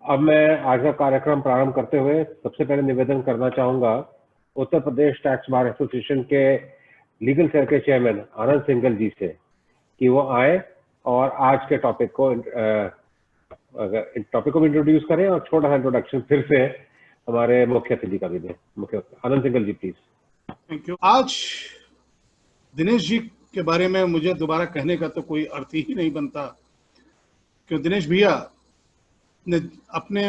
अब मैं आज का कार्यक्रम प्रारंभ करते हुए सबसे पहले निवेदन करना चाहूंगा उत्तर प्रदेश टैक्स बार एसोसिएशन के लीगल सेल के चेयरमैन आनंद सिंघल जी से कि वो आए और आज के टॉपिक को भी इंट्रोड्यूस करें और छोटा सा इंट्रोडक्शन फिर से हमारे मुख्य अतिथि का भी दें। मुख्य आनंद सिंघल जी प्लीज। Thank you. आज दिनेश जी के बारे में मुझे दोबारा कहने का तो कोई अर्थ ही नहीं बनता, क्यों दिनेश भैया ने अपने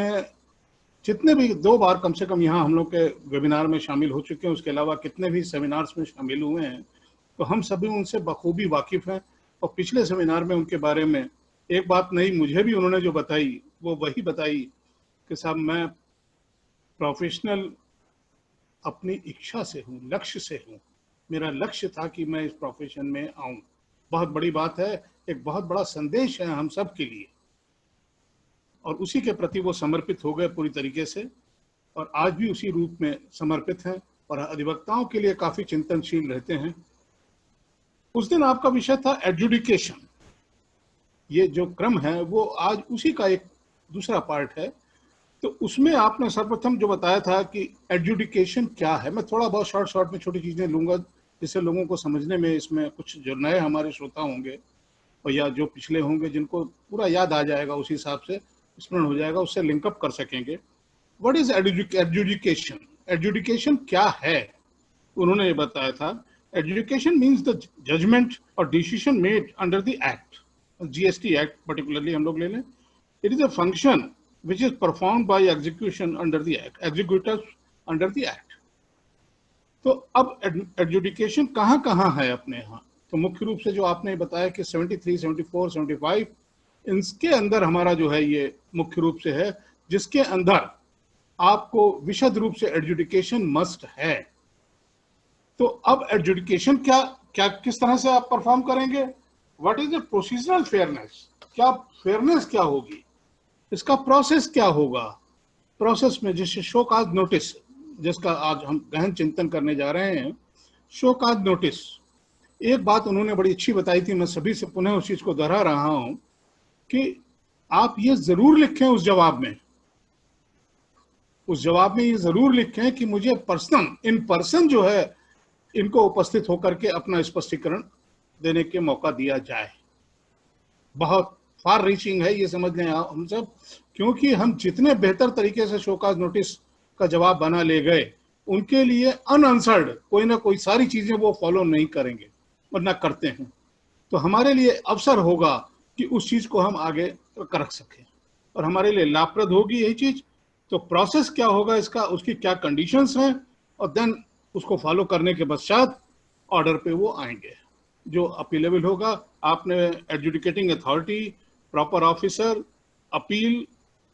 जितने भी 2 बार कम से कम यहाँ हम लोग के वेबिनार में शामिल हो चुके हैं, उसके अलावा कितने भी सेमिनार्स में शामिल हुए हैं, तो हम सभी उनसे बखूबी वाकिफ हैं। और पिछले सेमिनार में उनके बारे में एक बात नहीं, मुझे भी उन्होंने जो बताई वो वही बताई कि साहब मैं प्रोफेशनल अपनी इच्छा से हूँ, लक्ष्य से हूँ। मेरा लक्ष्य था कि मैं इस प्रोफेशन में आऊँ। बहुत बड़ी बात है, एक बहुत बड़ा संदेश है हम सब के लिए, और उसी के प्रति वो समर्पित हो गए पूरी तरीके से, और आज भी उसी रूप में समर्पित हैं और अधिवक्ताओं के लिए काफी चिंतनशील रहते हैं। उस दिन आपका विषय था एडजुडिकेशन। ये जो क्रम है वो आज उसी का एक दूसरा पार्ट है। तो उसमें आपने सर्वप्रथम जो बताया था कि एडजुडिकेशन क्या है, मैं थोड़ा बहुत शॉर्ट में छोटी चीजें लूंगा जिससे लोगों को समझने में, इसमें कुछ जो नए हमारे श्रोता होंगे और या जो पिछले होंगे जिनको पूरा याद आ जाएगा, उस हिसाब से स्मरण हो जाएगा, उससे लिंकअप कर सकेंगे। What is adjudication? एडजुडिकेशन क्या है उन्होंने ये बताया था। एडजुडिकेशन मीन्स द जजमेंट और decision made under the act, GST act particularly हम लोग ले लें। It is a function which is performed by execution under the act, executors under the act. तो अब एडजुडिकेशन कहाँ कहाँ है अपने यहाँ? तो मुख्य रूप से जो आपने बताया कि 73, 74, 75 इनके अंदर हमारा जो है ये मुख्य रूप से है, जिसके अंदर आपको विशद रूप से एडजुडिकेशन मस्ट है। तो अब एडजुडिकेशन क्या क्या किस तरह से आप परफॉर्म करेंगे? What is the procedural fairness? क्या फेयरनेस क्या होगी, इसका प्रोसेस क्या होगा? प्रोसेस में जैसे शो काज नोटिस, जिसका आज हम गहन चिंतन करने जा रहे हैं, शो काज नोटिस। एक बात उन्होंने बड़ी अच्छी बताई थी, मैं सभी से पुनः उस चीज को दोहरा रहा हूं कि आप ये जरूर लिखें उस जवाब में ये जरूर लिखें कि मुझे इन पर्सन जो है इनको उपस्थित होकर के अपना स्पष्टीकरण देने के मौका दिया जाए। बहुत फार रीचिंग है ये, समझ लें हम सब, क्योंकि हम जितने बेहतर तरीके से शोकाज नोटिस का जवाब बना ले गए, उनके लिए अनआंसर्ड कोई ना कोई सारी चीजें वो फॉलो नहीं करेंगे और ना करते हैं। तो हमारे लिए अवसर होगा कि उस चीज को हम आगे रख सकें और हमारे लिए लाभप्रद होगी यही चीज। तो प्रोसेस क्या होगा इसका, उसकी क्या कंडीशंस हैं, और देन उसको फॉलो करने के पश्चात ऑर्डर पे वो आएंगे जो अपीलेबल होगा। आपने adjudicating authority, proper officer, appeal,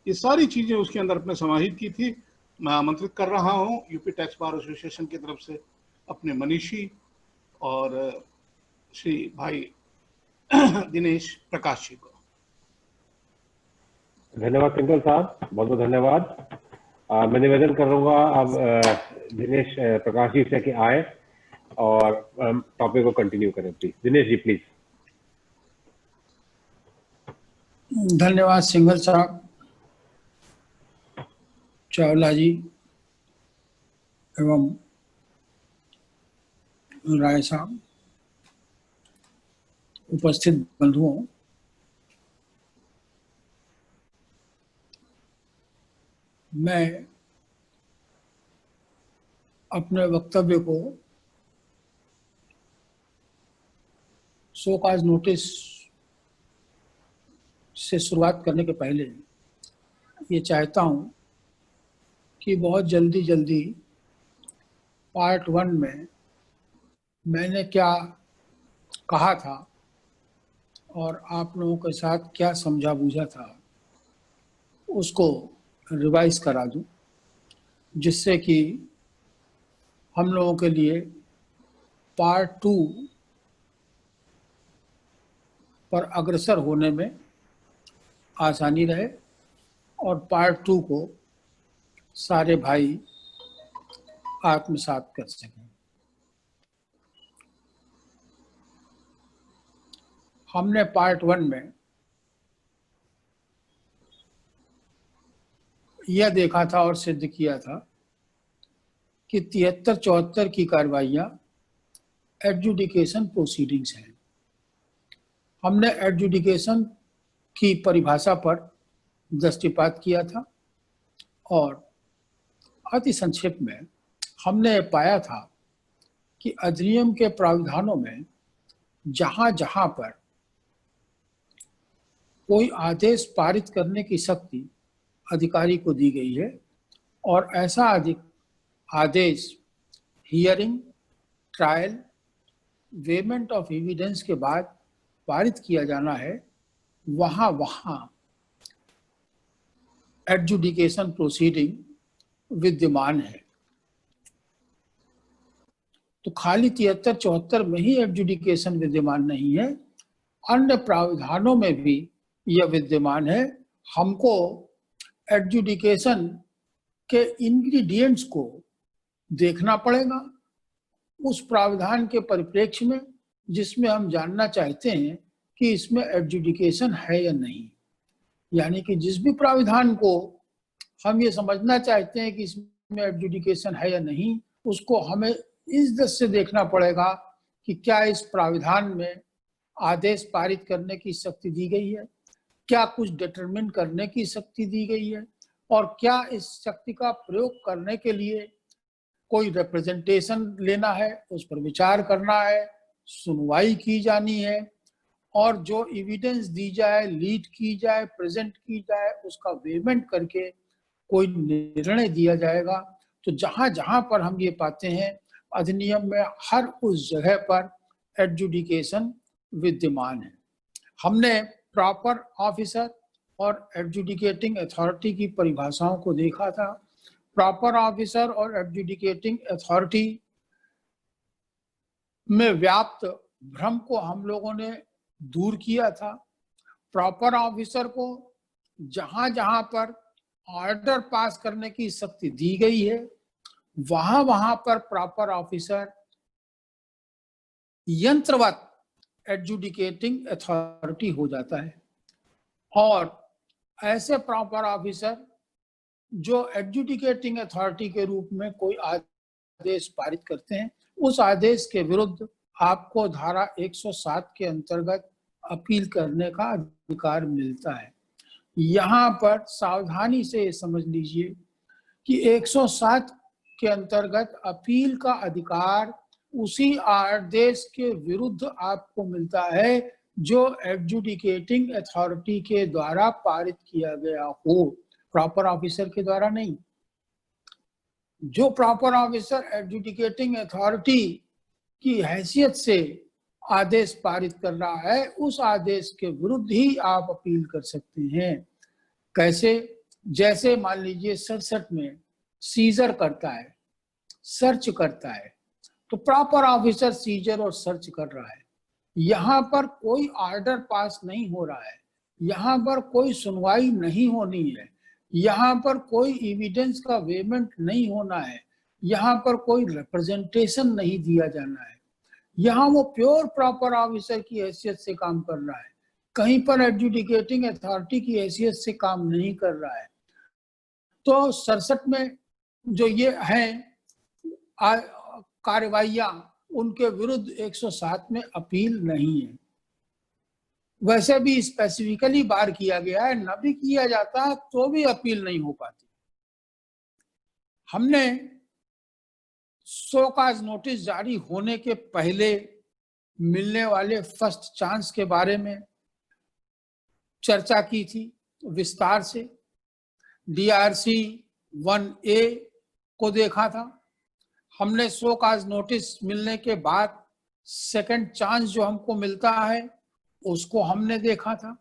ये सारी चीजें उसके अंदर अपने समाहित की थी। मैं आमंत्रित कर रहा हूं यूपी टैक्स बार एसोसिएशन की तरफ से अपने मनीषी और श्री भाई दिनेश प्रकाश जी को। धन्यवाद सिंघल साहब, बहुत बहुत धन्यवाद। मैं निवेदन करूंगा अब दिनेश प्रकाश जी से कि आए और टॉपिक को कंटिन्यू करें प्लीज। दिनेश जी प्लीज। धन्यवाद सिंघल साहब, चावला जी एवं राय साहब, उपस्थित बंधुओं। मैं अपने वक्तव्य को शोकाज नोटिस से शुरुआत करने के पहले ये चाहता हूँ कि बहुत जल्दी पार्ट 1 में मैंने क्या कहा था और आप लोगों के साथ क्या समझा बूझा था उसको रिवाइज करा दूं, जिससे कि हम लोगों के लिए पार्ट 2 पर अग्रसर होने में आसानी रहे और पार्ट 2 को सारे भाई आत्मसात कर सकें। हमने पार्ट 1 में यह देखा था और सिद्ध किया था कि 73-74 की कार्रवाइयां एडजुडिकेशन प्रोसीडिंग्स हैं। हमने एडजुडिकेशन की परिभाषा पर दृष्टिपात किया था और अति संक्षेप में हमने पाया था कि अधिनियम के प्रावधानों में जहां जहां पर कोई आदेश पारित करने की शक्ति अधिकारी को दी गई है और ऐसा आदेश हियरिंग, ट्रायल, वेमेंट ऑफ एविडेंस के बाद पारित किया जाना है, वहां वहां एडजुडिकेशन प्रोसीडिंग विद्यमान है। तो खाली 73-74 में ही एडजुडिकेशन विद्यमान नहीं है, अन्य प्रावधानों में भी यह विद्यमान है। हमको एडजुडिकेशन के इंग्रेडिएंट्स को देखना पड़ेगा उस प्रावधान के परिप्रेक्ष्य में जिसमें हम जानना चाहते हैं कि इसमें एडजुडिकेशन है या नहीं। यानी कि जिस भी प्रावधान को हम ये समझना चाहते हैं कि इसमें एडजुडिकेशन है या नहीं, उसको हमें इस दृष्टि से देखना पड़ेगा कि क्या इस प्रावधान में आदेश पारित करने की शक्ति दी गई है, क्या कुछ डिटरमिन करने की शक्ति दी गई है, और क्या इस शक्ति का प्रयोग करने के लिए कोई रिप्रेजेंटेशन लेना है, उस पर विचार करना है, सुनवाई की जानी है, और जो एविडेंस दी जाए, लीड की जाए, प्रेजेंट की जाए, उसका वेमेंट करके कोई निर्णय दिया जाएगा। तो जहां जहां पर हम ये पाते हैं अधिनियम में हर उस जगह पर एडजुडिकेशन विद्यमान है। हमने प्रॉपर ऑफिसर और एडजुडिकेटिंग अथॉरिटी की परिभाषाओं को देखा था। प्रॉपर ऑफिसर और एडजुडिकेटिंग अथॉरिटी में व्याप्त भ्रम को हम लोगों ने दूर किया था। प्रॉपर ऑफिसर को जहां जहां पर ऑर्डर पास करने की शक्ति दी गई है, वहां वहां पर प्रॉपर ऑफिसर यंत्रवत एडजुडिकेटिंग अथॉरिटी हो जाता है। और ऐसे प्रॉपर ऑफिसर जो एडजुडिकेटिंग अथॉरिटी के रूप में कोई आदेश पारित करते हैं, उस आदेश के विरुद्ध आपको धारा 107 के अंतर्गत अपील करने का अधिकार मिलता है। यहाँ पर सावधानी से समझ लीजिए कि 107 के अंतर्गत अपील का अधिकार उसी आदेश के विरुद्ध आपको मिलता है जो एडजुडिकेटिंग अथॉरिटी के द्वारा पारित किया गया हो, प्रॉपर ऑफिसर के द्वारा नहीं। जो प्रॉपर ऑफिसर एडजुडिकेटिंग अथॉरिटी की हैसियत से आदेश पारित कर रहा है, उस आदेश के विरुद्ध ही आप अपील कर सकते हैं। कैसे? जैसे मान लीजिए 67 में सीजर करता है, सर्च करता है, तो प्रॉपर ऑफिसर सीजर और सर्च कर रहा है। यहाँ पर कोई ऑर्डर पास नहीं हो रहा है, यहाँ पर कोई सुनवाई नहीं होनी है, यहाँ पर कोई एविडेंस का वेमेंट नहीं होना है, यहाँ पर कोई रिप्रेजेंटेशन नहीं दिया जाना है। यहाँ वो प्योर प्रॉपर ऑफिसर की हैसियत से काम कर रहा है, कहीं पर एडजुडिकेटिंग अथॉरिटी की हैसियत से काम नहीं कर रहा है। तो 67 में जो ये हैं कार्रवाइयां, उनके विरुद्ध 107 में अपील नहीं है। वैसे भी स्पेसिफिकली बार किया गया है, न भी किया जाता तो भी अपील नहीं हो पाती। हमने शो काज नोटिस जारी होने के पहले मिलने वाले फर्स्ट चांस के बारे में चर्चा की थी विस्तार से। DRC 1A को देखा था हमने। शो काज नोटिस मिलने के बाद सेकंड चांस जो हमको मिलता है उसको हमने देखा था।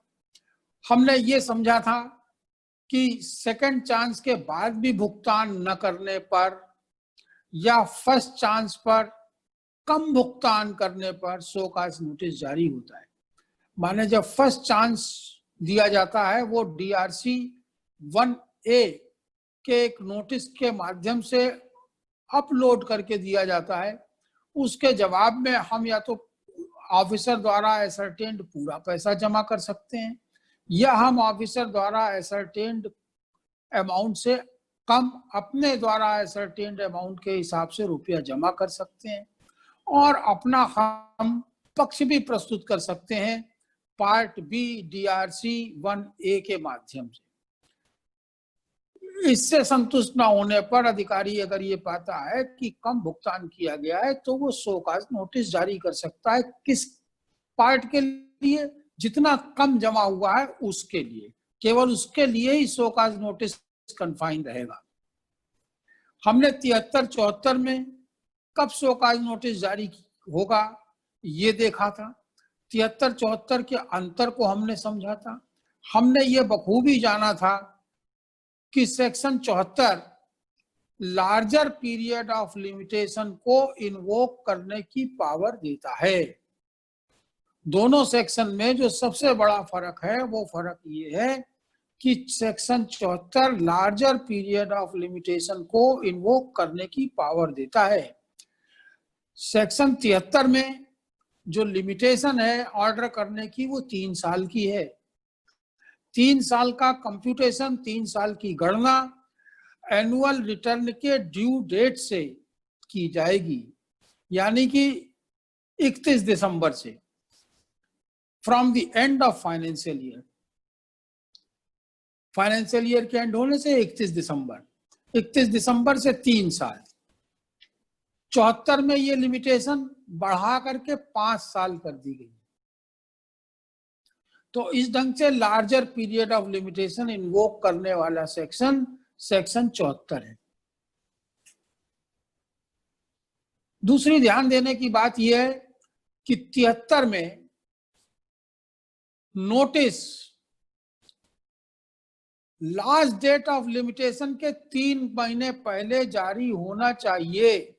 हमने ये समझा था कि सेकंड चांस के बाद भी भुगतान न करने पर या फर्स्ट चांस पर कम भुगतान करने पर शो काज नोटिस जारी होता है। माने जब फर्स्ट चांस दिया जाता है वो DRC 1A के एक नोटिस के माध्यम से अपलोड करके दिया जाता है। उसके जवाब में हम या तो ऑफिसर द्वारा एसर्टेन्ड पूरा पैसा जमा कर सकते हैं या हम ऑफिसर द्वारा एसर्टेन्ड अमाउंट से कम अपने द्वारा एसर्टेन्ड अमाउंट के हिसाब से रुपया जमा कर सकते हैं और अपना हम पक्ष भी प्रस्तुत कर सकते हैं पार्ट बी DRC 1A के माध्यम से। इससे संतुष्ट न होने पर अधिकारी अगर ये पाता है कि कम भुगतान किया गया है तो वो शोकाज नोटिस जारी कर सकता है। किस पार्ट के लिए? जितना कम जमा हुआ है उसके लिए, केवल उसके लिए ही शोकाज नोटिस कन्फाइन रहेगा। हमने 73-74 में कब शोकाज नोटिस जारी होगा ये देखा था। 73-74 के अंतर को हमने समझा था। हमने ये बखूबी जाना था कि section 74 larger period of limitation को इन्वोक करने की पावर देता है। दोनों सेक्शन में जो सबसे बड़ा फर्क है वो फर्क ये है कि section 74 larger period of limitation को इन्वोक करने की पावर देता है। सेक्शन 73 में जो लिमिटेशन है ऑर्डर करने की वो 3 साल की है। 3 साल का कंप्यूटेशन, 3 साल की गणना एनुअल रिटर्न के ड्यू डेट से की जाएगी, यानी कि 31 दिसंबर से, from the end of financial year. Financial year के एंड होने से 31 दिसंबर से 3 साल। 74 में ये लिमिटेशन बढ़ा करके 5 साल कर दी गई। तो इस ढंग से larger period of limitation invoke करने वाला सेक्शन 74 है। दूसरी ध्यान देने की बात यह है कि 73 में notice last date of limitation के 3 महीने पहले जारी होना चाहिए,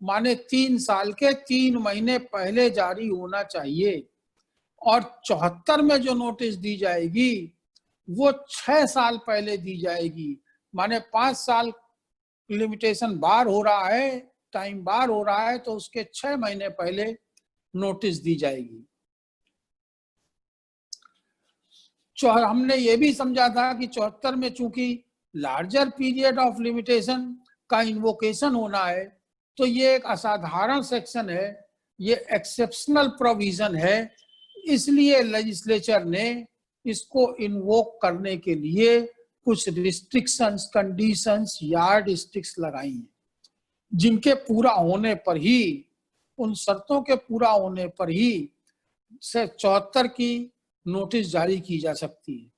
माने 3 साल के 3 महीने पहले जारी होना चाहिए। और 74 में जो नोटिस दी जाएगी वो 6 साल पहले दी जाएगी, माने 5 साल लिमिटेशन बार हो रहा है, टाइम बार हो रहा है, तो उसके 6 महीने पहले नोटिस दी जाएगी। हमने ये भी समझा था कि 74 में चूंकि लार्जर पीरियड ऑफ लिमिटेशन का इन्वोकेशन होना है तो ये एक असाधारण सेक्शन है, ये एक्सेप्शनल प्रोविजन है, इसलिए लेजिस्लेचर ने इसको इन्वोक करने के लिए कुछ रिस्ट्रिक्शंस, कंडीशंस, यार्ड स्टिक्स लगाई हैं, जिनके पूरा होने पर ही, उन शर्तों के पूरा होने पर ही से 74 की नोटिस जारी की जा सकती है।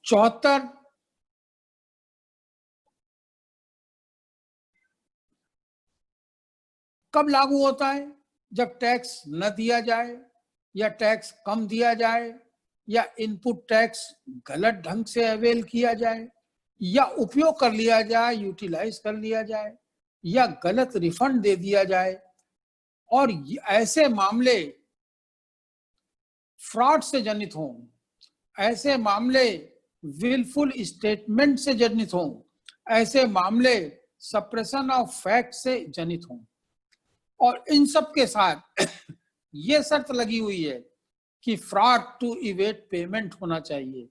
चौहत्तर कब लागू होता है? जब टैक्स न दिया जाए या टैक्स कम दिया जाए या इनपुट टैक्स गलत ढंग से अवेल किया जाए या उपयोग कर लिया जाए, यूटिलाइज कर लिया जाए या गलत रिफंड दे दिया जाए। और ऐसे मामले फ्रॉड से जनित हों, ऐसे मामले विलफुल स्टेटमेंट से जनित हों, ऐसे मामले सप्रेशन ऑफ फैक्ट से जनित हों। और इन सब के साथ ये शर्त लगी हुई है कि फ्रॉड टू इवेट पेमेंट होना चाहिए,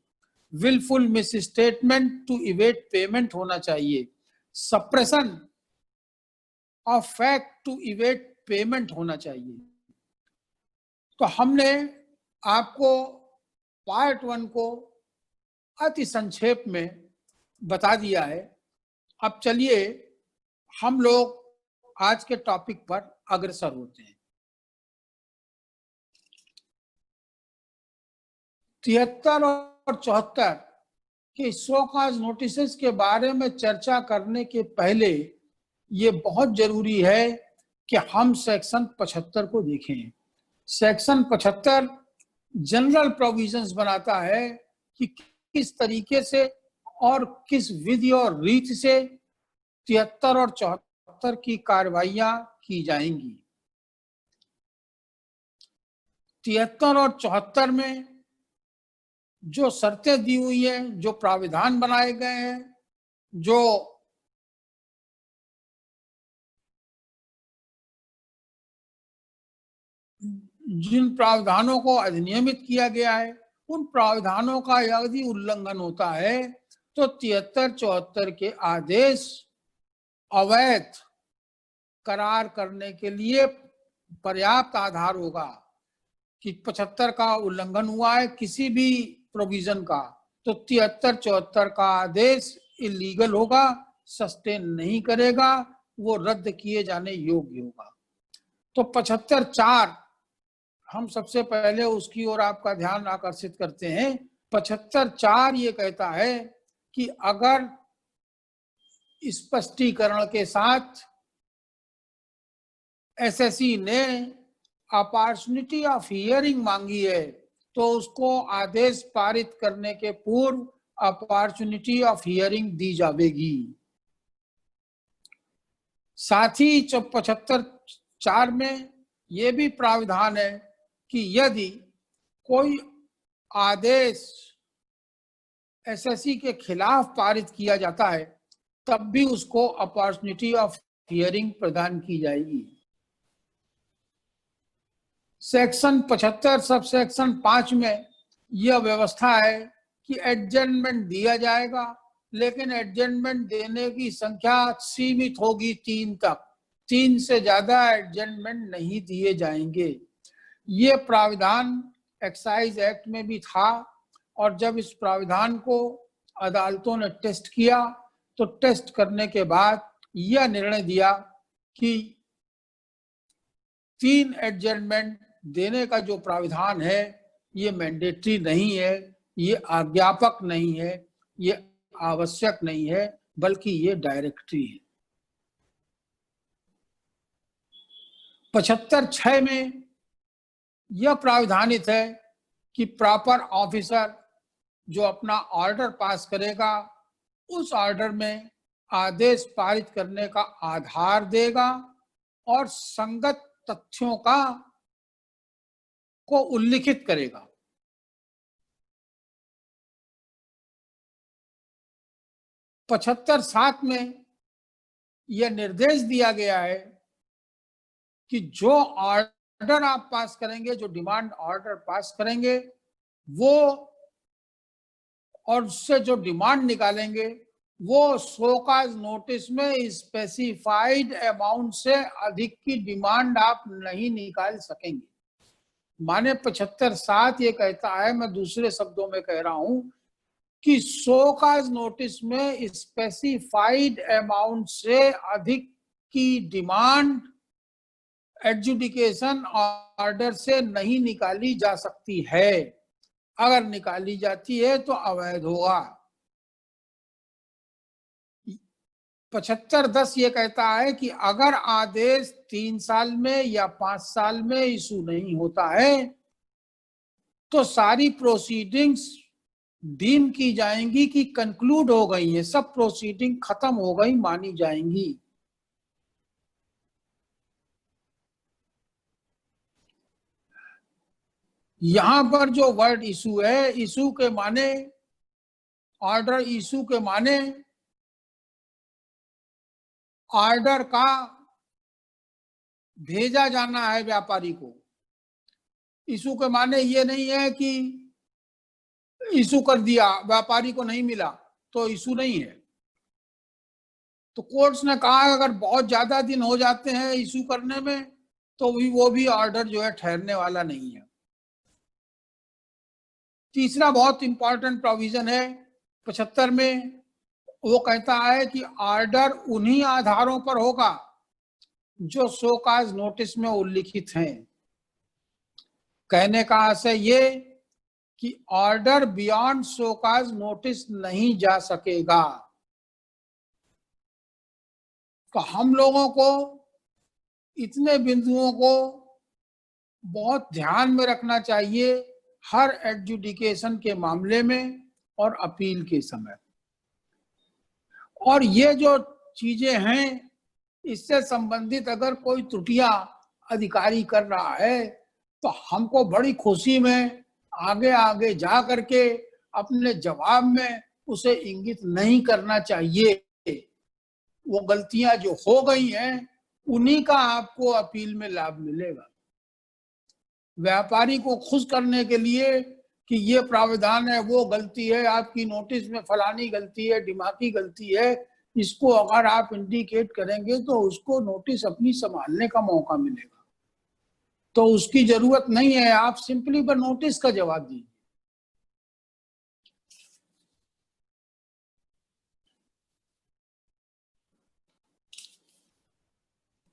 wilful misstatement to evade payment होना चाहिए, suppression of fact to evade payment होना चाहिए। तो हमने आपको पार्ट 1 को अति संक्षेप में बता दिया है। अब चलिए हम लोग आज के टॉपिक पर अग्रसर होते हैं। 73 और 74 के शोकॉज नोटिसेस के बारे में चर्चा करने के पहले ये बहुत जरूरी है कि हम सेक्शन 75 को देखें। सेक्शन 75 जनरल प्रोविजंस बनाता है कि किस तरीके से और किस विधि और रीति से 73 और 74 की कार्रवाइयां की जाएंगी। 73 और 74 में जो शर्तें दी हुई हैं, जो प्राविधान बनाए गए हैं, जो जिन प्रावधानों को अधिनियमित किया गया है उन प्रावधानों का यदि उल्लंघन होता है तो 73-74 के आदेश अवैध करार करने के लिए पर्याप्त आधार होगा कि 75 का उल्लंघन हुआ है किसी भी प्रोविजन का, तो 73-74 का आदेश इलीगल होगा, सस्टेन नहीं करेगा, वो रद्द किए जाने योग्य होगा। तो 75(4) हम सबसे पहले उसकी ओर आपका ध्यान आकर्षित करते हैं। 75(4) ये कहता है कि अगर स्पष्टीकरण के साथ एसएससी ने अपॉर्चुनिटी ऑफ हियरिंग मांगी है तो उसको आदेश पारित करने के पूर्व अपॉर्चुनिटी ऑफ हियरिंग दी जाएगी। साथ ही 75(4) में यह भी प्रावधान है कि यदि कोई आदेश एसएससी के खिलाफ पारित किया जाता है तब भी उसको अपॉर्चुनिटी ऑफ हियरिंग प्रदान की जाएगी। सेक्शन 75 सब सेक्शन 5 में यह व्यवस्था है कि एडजमेंट दिया जाएगा, लेकिन एडजमेंट देने की संख्या सीमित होगी 3 तक। 3 से ज्यादा एडजमेंट नहीं दिए जाएंगे। ये प्राविधान एक्साइज एक्ट में भी था और जब इस प्राविधान को अदालतों ने टेस्ट किया तो टेस्ट करने के बाद यह निर्णय दिया कि 3 एडजमेंट देने का जो प्राविधान है ये मैंडेटरी नहीं है, ये आज्ञापक नहीं है, ये आवश्यक नहीं है, बल्कि ये डायरेक्टरी है। 75(6) में यह प्राविधानित है कि प्रॉपर ऑफिसर जो अपना ऑर्डर पास करेगा उस ऑर्डर में आदेश पारित करने का आधार देगा और संगत तथ्यों को उल्लिखित करेगा। 75(7) में यह निर्देश दिया गया है कि जो ऑर्डर आप पास करेंगे, जो डिमांड ऑर्डर पास करेंगे वो और उससे जो डिमांड निकालेंगे वो शोकाज नोटिस में स्पेसिफाइड अमाउंट से अधिक की डिमांड आप नहीं निकाल सकेंगे। माने 75(7) ये कहता है, मैं दूसरे शब्दों में कह रहा हूं कि शोकाज नोटिस में स्पेसिफाइड अमाउंट से अधिक की डिमांड एडजुडिकेशन ऑर्डर से नहीं निकाली जा सकती है। अगर निकाली जाती है तो अवैध होगा। 75(10) ये कहता है कि अगर आदेश 3 साल में या 5 साल में इशू नहीं होता है तो सारी प्रोसीडिंग्स डीम की जाएंगी कि कंक्लूड हो गई है, सब प्रोसीडिंग खत्म हो गई मानी जाएंगी। यहां पर जो वर्ड इशू है, इशू के माने, ऑर्डर इशू के माने ऑर्डर का भेजा जाना है व्यापारी को। इशू के माने ये नहीं है कि इशू कर दिया, व्यापारी को नहीं मिला तो इशू नहीं है। तो कोर्ट्स ने कहा अगर बहुत ज्यादा दिन हो जाते हैं इशू करने में तो वो भी ऑर्डर जो है ठहरने वाला नहीं है। तीसरा बहुत इंपॉर्टेंट प्रोविजन है 75 में, वो कहता है कि ऑर्डर उन्हीं आधारों पर होगा जो शोकाज नोटिस में उल्लिखित हैं। कहने का आशय ये कि ऑर्डर बियॉन्ड शोकाज नोटिस नहीं जा सकेगा। तो हम लोगों को इतने बिंदुओं को बहुत ध्यान में रखना चाहिए हर एडजुडिकेशन के मामले में और अपील के समय। और ये जो चीजें हैं इससे संबंधित अगर कोई त्रुटियां अधिकारी कर रहा है तो हमको बड़ी खुशी में आगे आगे जा करके अपने जवाब में उसे इंगित नहीं करना चाहिए। वो गलतियां जो हो गई हैं उन्हीं का आपको अपील में लाभ मिलेगा। व्यापारी को खुश करने के लिए कि ये प्रावधान है, वो गलती है, आपकी नोटिस में फलानी गलती है, दिमागी गलती है, इसको अगर आप इंडिकेट करेंगे तो उसको नोटिस अपनी संभालने का मौका मिलेगा। तो उसकी जरूरत नहीं है, आप सिंपली बस नोटिस का जवाब दीजिए।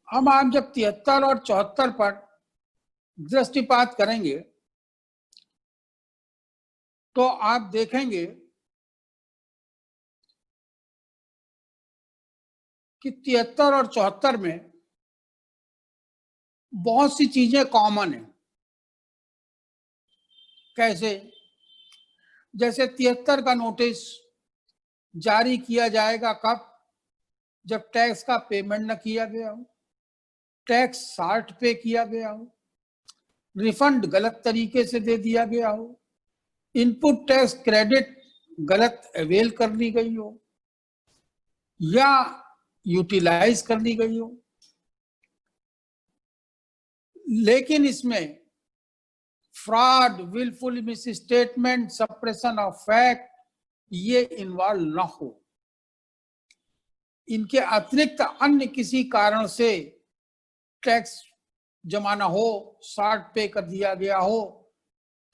अब आप जब 73 और 74 पर दृष्टिपात करेंगे तो आप देखेंगे कि 73 और 74 में बहुत सी चीजें कॉमन है। कैसे? जैसे 73 का नोटिस जारी किया जाएगा कब? जब टैक्स का पेमेंट न किया गया हो, टैक्स 60 पे किया गया हो, रिफंड गलत तरीके से दे दिया गया हो, इनपुट टैक्स क्रेडिट गलत अवेल कर ली गई हो या यूटिलाइज कर ली गई हो। लेकिन इसमें fraud, wilful misstatement, suppression of fact ये इन्वॉल्व न हो। इनके अतिरिक्त अन्य किसी कारण से टैक्स जमा न हो, 60 पे कर दिया गया हो,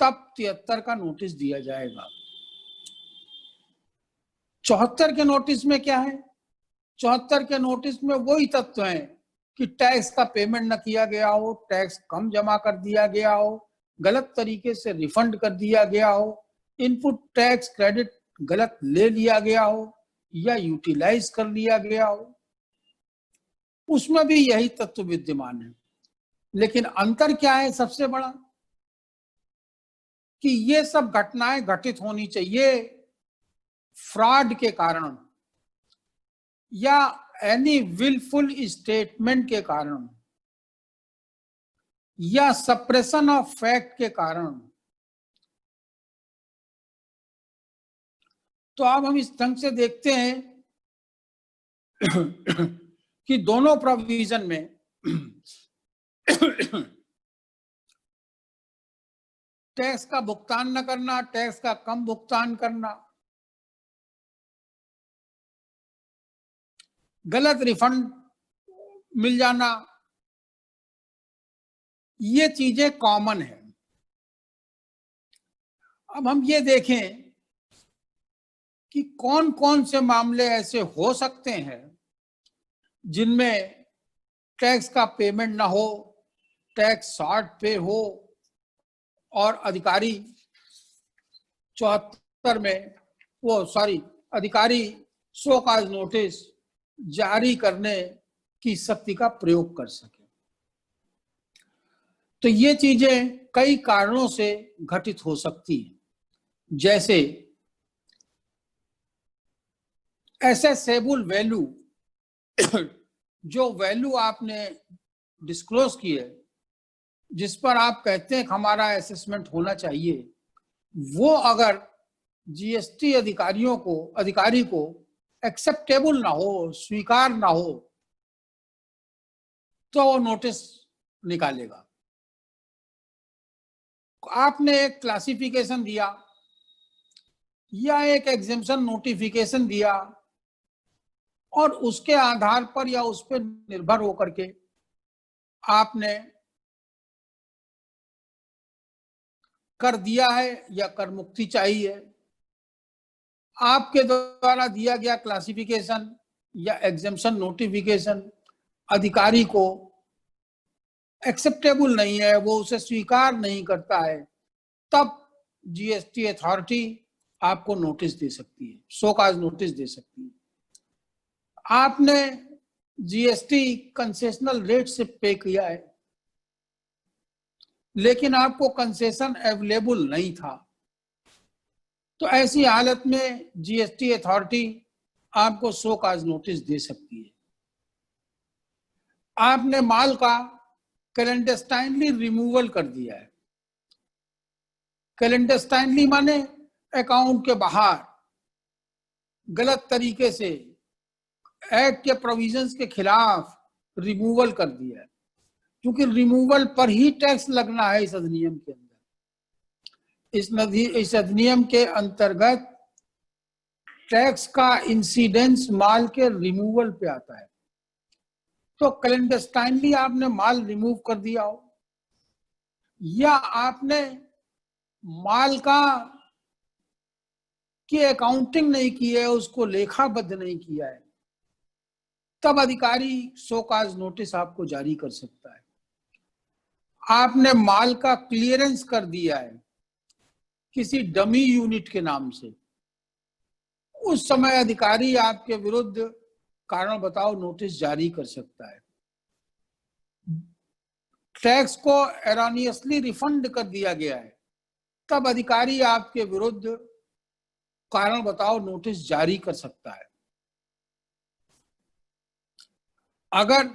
तब 73 का नोटिस दिया जाएगा। 74 के नोटिस में क्या है? 74 के नोटिस में वही तत्व हैं कि टैक्स का पेमेंट न किया गया हो, टैक्स कम जमा कर दिया गया हो, गलत तरीके से रिफंड कर दिया गया हो, इनपुट टैक्स क्रेडिट गलत ले लिया गया हो या यूटिलाइज कर लिया गया हो। उसमें भी यही तत्व विद्यमान है। लेकिन अंतर क्या है सबसे बड़ा? कि ये सब घटनाएं घटित होनी चाहिए फ्रॉड के कारण या एनी विलफुल स्टेटमेंट के कारण या सप्रेशन ऑफ फैक्ट के कारण। तो अब हम इस ढंग से देखते हैं कि दोनों प्रोविजन में टैक्स का भुगतान न करना, टैक्स का कम भुगतान करना, गलत रिफंड मिल जाना, ये चीजें कॉमन है। अब हम ये देखें कि कौन कौन से मामले ऐसे हो सकते हैं जिनमें टैक्स का पेमेंट ना हो, टैक्स 60 पे हो और अधिकारी 74 में अधिकारी शो कॉज नोटिस जारी करने की शक्ति का प्रयोग कर सके। तो ये चीजें कई कारणों से घटित हो सकती हैं। जैसे एसेसेबल वैल्यू, जो वैल्यू आपने डिस्क्लोज की है, जिस पर आप कहते हैं कि हमारा असेसमेंट होना चाहिए, वो अगर जीएसटी अधिकारी को एक्सेप्टेबल ना हो, स्वीकार ना हो, तो वो नोटिस निकालेगा। आपने एक क्लासिफिकेशन दिया या एक एग्जेम्पशन नोटिफिकेशन दिया और उसके आधार पर या उस पर निर्भर होकर के आपने कर दिया है या कर मुक्ति चाहिए। आपके द्वारा दिया गया क्लासिफिकेशन या एग्जेम्पशन नोटिफिकेशन अधिकारी को एक्सेप्टेबल नहीं है, वो उसे स्वीकार नहीं करता है, तब जीएसटी अथॉरिटी आपको नोटिस दे सकती है, शो कॉज नोटिस दे सकती है। आपने जीएसटी कंसेशनल रेट से पे किया है लेकिन आपको कंसेशन अवेलेबल नहीं था, तो ऐसी हालत में जीएसटी अथॉरिटी आपको शो कॉज नोटिस दे सकती है। आपने माल का क्लैंडस्टाइनली रिमूवल कर दिया है। क्लैंडस्टाइनली माने अकाउंट के बाहर गलत तरीके से एक्ट के प्रोविजंस के खिलाफ रिमूवल कर दिया है। क्योंकि रिमूवल पर ही टैक्स लगना है इस अधिनियम के अंदर। इस अधिनियम के अंतर्गत टैक्स का इंसिडेंस माल के रिमूवल पे आता है। तो क्लैंडस्टाइनली आपने माल रिमूव कर दिया हो, या आपने माल की अकाउंटिंग नहीं की है, उसको लेखाबद्ध नहीं किया है, तब अधिकारी शो कॉज नोटिस आपको जारी कर सकता है। आपने माल का क्लियरेंस कर दिया है किसी डमी यूनिट के नाम से, उस समय अधिकारी आपके विरुद्ध कारण बताओ नोटिस जारी कर सकता है। टैक्स को एरोनियसली रिफंड कर दिया गया है, तब अधिकारी आपके विरुद्ध कारण बताओ नोटिस जारी कर सकता है। अगर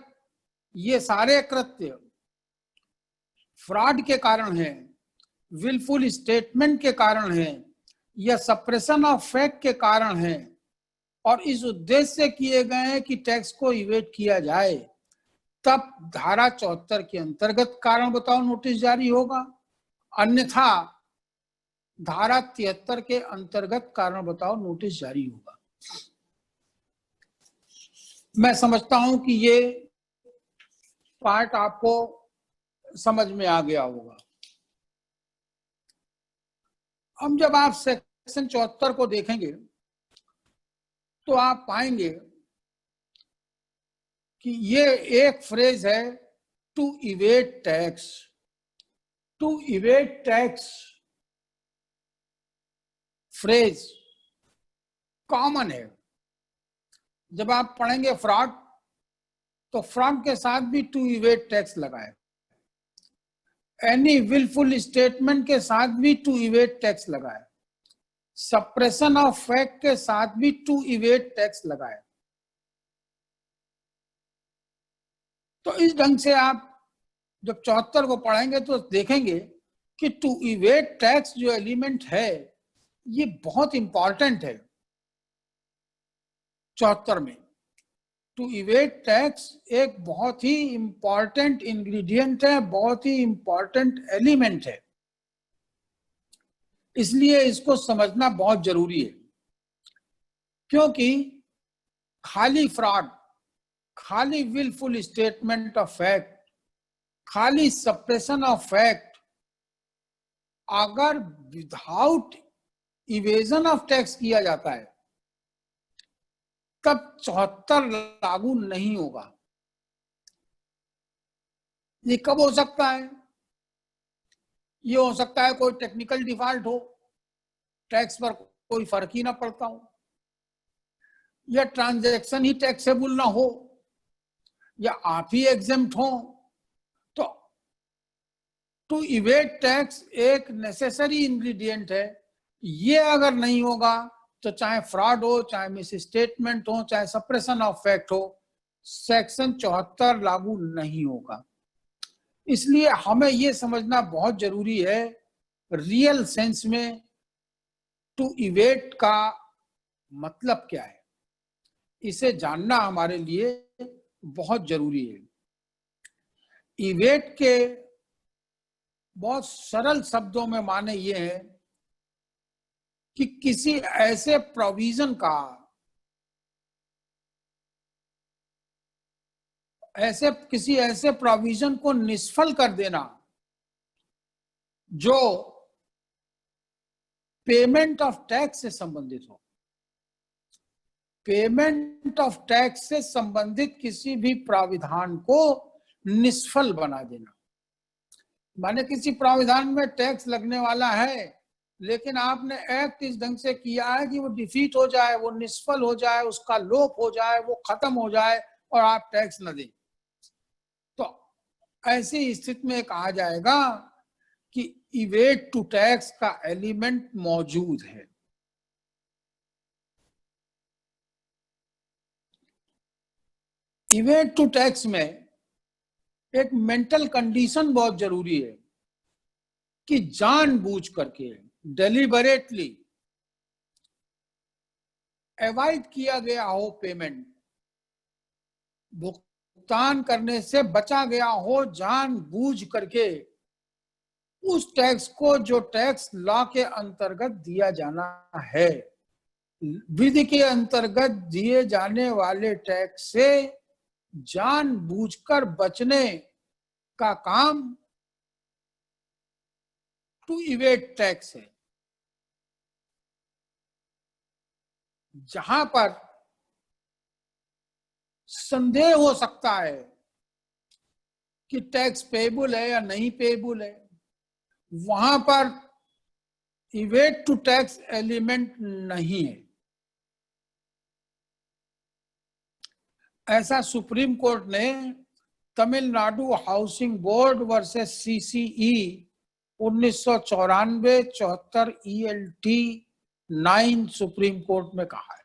ये सारे कृत्य फ्रॉड के कारण हैं, विलफुल स्टेटमेंट के कारण हैं, या सप्रेशन ऑफ फैक्ट के कारण हैं, और इस उद्देश्य से किए गए हैं कि टैक्स को इवेट किया जाए, तब धारा 74 के अंतर्गत कारण बताओ नोटिस जारी होगा। अन्यथा धारा 73 के अंतर्गत कारण बताओ नोटिस जारी होगा। मैं समझता हूं कि ये पार्ट आपको समझ में आ गया होगा। अब जब आप सेक्शन 74 को देखेंगे तो आप पाएंगे कि ये एक फ्रेज है, to evade tax. To evade tax phrase common है। जब आप पढ़ेंगे फ्रॉड, तो फ्रॉड के साथ भी टू इवेट टैक्स लगा है। एनी विलफुल स्टेटमेंट के साथ भी टू इवेट टैक्स लगा है। सप्रेशन ऑफ फैक्ट के साथ भी टू इवेट टैक्स लगा है। तो इस ढंग से आप जब 74 को पढ़ेंगे तो देखेंगे कि टू इवेट टैक्स जो एलिमेंट है ये बहुत इंपॉर्टेंट है। 74 में टू इवेट टैक्स एक बहुत ही इंपॉर्टेंट इंग्रेडिएंट है, बहुत ही इंपॉर्टेंट एलिमेंट है, इसलिए इसको समझना बहुत जरूरी है। क्योंकि खाली फ्रॉड, खाली विलफुल स्टेटमेंट ऑफ फैक्ट, खाली सप्रेशन ऑफ फैक्ट अगर विदाउट इवेजन ऑफ टैक्स किया जाता है तब 74 लागू नहीं होगा। ये कब हो सकता है? ये हो सकता है कोई टेक्निकल डिफॉल्ट हो, टैक्स पर कोई फर्क ही ना पड़ता हो, या ट्रांजैक्शन ही टैक्सेबल ना हो, या आप ही एग्जेम्प्ट हो। तो टू इवेट टैक्स एक नेसेसरी इंग्रेडिएंट है। ये अगर नहीं होगा तो चाहे फ्रॉड हो, चाहे मिस स्टेटमेंट हो, चाहे सप्रेशन ऑफ फैक्ट हो, सेक्शन 74 लागू नहीं होगा। इसलिए हमें ये समझना बहुत जरूरी है रियल सेंस में टू इवेट का मतलब क्या है। इसे जानना हमारे लिए बहुत जरूरी है। इवेट के बहुत सरल शब्दों में माने ये है कि किसी ऐसे प्रोविजन का, किसी ऐसे प्रोविजन को निष्फल कर देना जो पेमेंट ऑफ टैक्स से संबंधित हो। पेमेंट ऑफ टैक्स से संबंधित किसी भी प्राविधान को निष्फल बना देना। माने किसी प्राविधान में टैक्स लगने वाला है, लेकिन आपने एक्ट इस ढंग से किया है कि वो डिफीट हो जाए, वो निष्फल हो जाए, उसका लोप हो जाए, वो खत्म हो जाए और आप टैक्स न दें। तो ऐसी स्थिति में कहा जाएगा कि इवेट टू टैक्स का एलिमेंट मौजूद है। इवेट टू टैक्स में एक मेंटल कंडीशन बहुत जरूरी है कि जानबूझ करके, डेलिबरेटली अवॉइड किया गया हो पेमेंट, भुगतान करने से बचा गया हो जानबूझ करके, उस टैक्स को जो टैक्स लॉ के अंतर्गत दिया जाना है, विधि के अंतर्गत दिए जाने वाले टैक्स से जानबूझकर बचने का काम टू इवेट टैक्स है। जहां पर संदेह हो सकता है कि टैक्स पेएबल है या नहीं पेएबल है, वहां पर इवेट टू टैक्स एलिमेंट नहीं है। ऐसा सुप्रीम कोर्ट ने Tamil Nadu housing board versus CCE 1994-74 ELT 9 supreme court में कहा है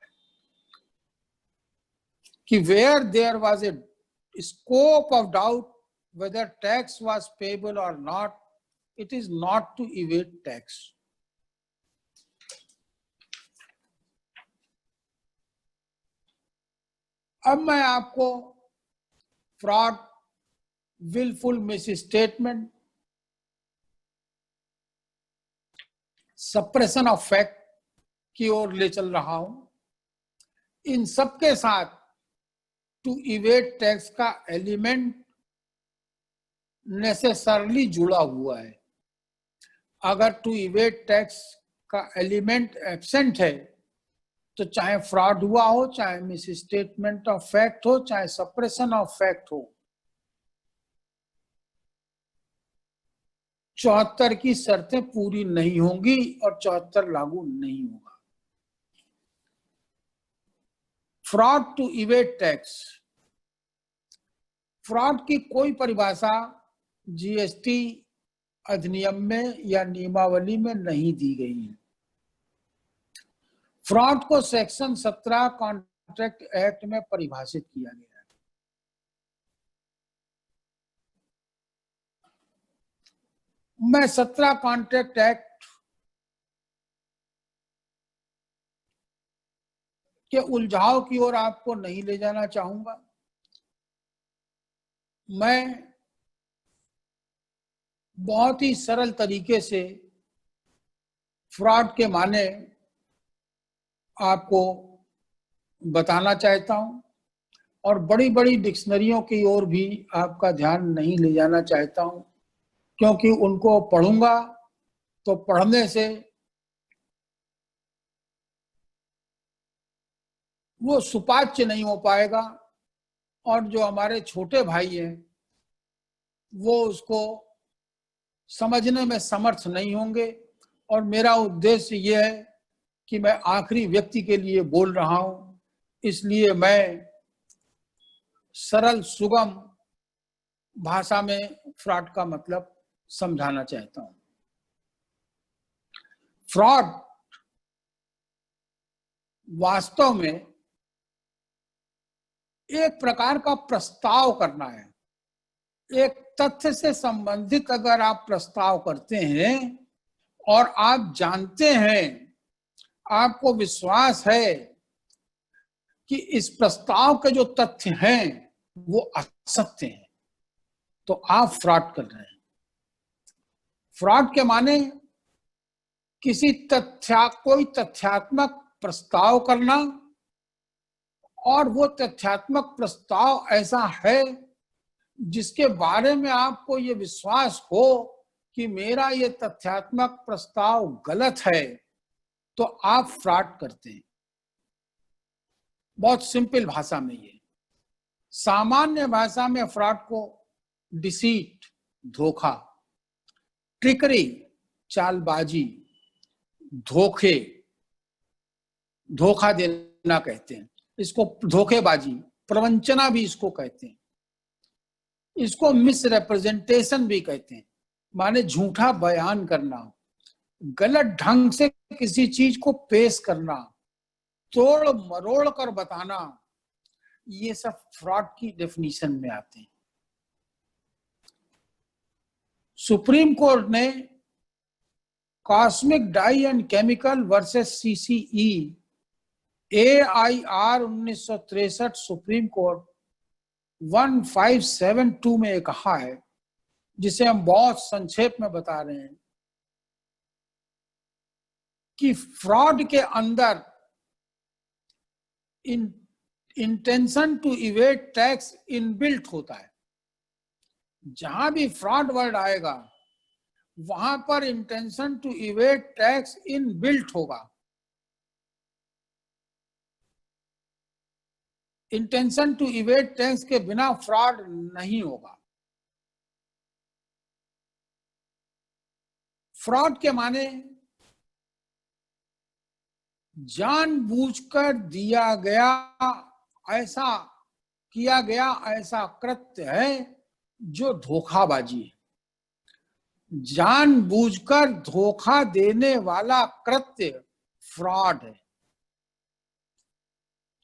कि where there was a scope of doubt whether tax was payable or not, it is not to evade tax. अब मैं आपको fraud, wilful misstatement, suppression of fact की ओर ले चल रहा हूं। इन सब के साथ टू इवेड टैक्स का एलिमेंट नेसेसरली जुड़ा हुआ है। अगर टू इवेड टैक्स का एलिमेंट एब्सेंट है तो चाहे फ्रॉड हुआ हो, चाहे मिसस्टेटमेंट ऑफ फैक्ट हो, चाहे सप्रेशन ऑफ फैक्ट हो, 74 की शर्तें पूरी नहीं होंगी और 74 लागू नहीं होगा। Fraud to evade tax, fraud की कोई परिभाषा जीएसटी अधिनियम में या नियमावली में नहीं दी गई है। फ्रॉड को सेक्शन 17 कॉन्ट्रैक्ट एक्ट में परिभाषित किया गया है। मैं 17 कॉन्ट्रैक्ट एक्ट के उलझाव की ओर आपको नहीं ले जाना चाहूंगा। मैं बहुत ही सरल तरीके से फ्रॉड के माने आपको बताना चाहता हूं और बड़ी बड़ी डिक्शनरियों की ओर भी आपका ध्यान नहीं ले जाना चाहता हूं, क्योंकि उनको पढ़ूंगा तो पढ़ने से वो सुपाच्य नहीं हो पाएगा और जो हमारे छोटे भाई हैं वो उसको समझने में समर्थ नहीं होंगे। और मेरा उद्देश्य ये है कि मैं आखिरी व्यक्ति के लिए बोल रहा हूं, इसलिए मैं सरल सुगम भाषा में फ्रॉड का मतलब समझाना चाहता हूं। फ्रॉड वास्तव में एक प्रकार का प्रस्ताव करना है। एक तथ्य से संबंधित अगर आप प्रस्ताव करते हैं और आप जानते हैं, आपको विश्वास है कि इस प्रस्ताव के जो तथ्य हैं वो असत्य हैं, तो आप फ्रॉड कर रहे हैं। फ्रॉड के माने किसी कोई तथ्यात्मक प्रस्ताव करना और वो तथ्यात्मक प्रस्ताव ऐसा है जिसके बारे में आपको ये विश्वास हो कि मेरा ये तथ्यात्मक प्रस्ताव गलत है, तो आप फ्रॉड करते हैं। बहुत सिंपल भाषा में ये, सामान्य भाषा में फ्रॉड को डिसीट, धोखा, ट्रिकरी, चालबाजी, धोखा देना कहते हैं। इसको धोखेबाजी, प्रवंचना भी इसको कहते हैं। इसको मिसरिप्रेजेंटेशन भी कहते हैं, माने झूठा बयान करना, गलत ढंग से किसी चीज को पेश करना, तोड़ मरोड़ कर बताना, ये सब फ्रॉड की डेफिनेशन में आते हैं। सुप्रीम कोर्ट ने Cosmic Dye and Chemical versus CCE AIR 1963 Supreme Court 1572 में ये कहा है, जिसे हम बहुत संक्षेप में बता रहे हैं, कि फ्रॉड के अंदर intention to evade tax inbuilt होता है। जहां भी फ्रॉड वर्ड आएगा वहां पर intention to evade tax inbuilt होगा। इंटेंशन टू इवेड टैक्स के बिना फ्रॉड नहीं होगा। फ्रॉड के माने जानबूझकर किया गया ऐसा कृत्य है जो धोखाबाजी है। जानबूझकर धोखा देने वाला कृत्य फ्रॉड है।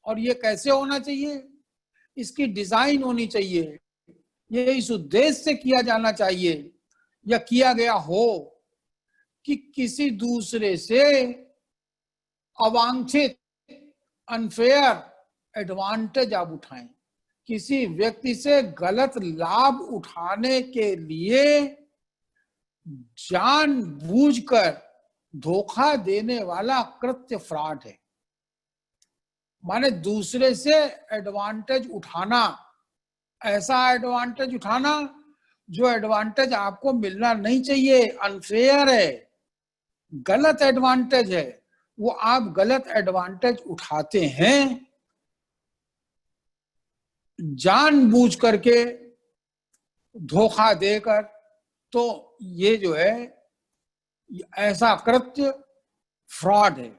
और ये कैसे होना चाहिए? इसकी डिजाइन होनी चाहिए, ये इस उद्देश्य से किया जाना चाहिए या किया गया हो कि किसी दूसरे से अवांछित अनफेयर एडवांटेज आप उठाएं, किसी व्यक्ति से गलत लाभ उठाने के लिए जानबूझकर धोखा देने वाला कृत्य फ्रॉड है। माने दूसरे से एडवांटेज उठाना, ऐसा एडवांटेज उठाना जो एडवांटेज आपको मिलना नहीं चाहिए, अनफेयर है, गलत एडवांटेज है, वो आप गलत एडवांटेज उठाते हैं जानबूझ करके धोखा देकर, तो ये जो है ऐसा कृत्य फ्रॉड है।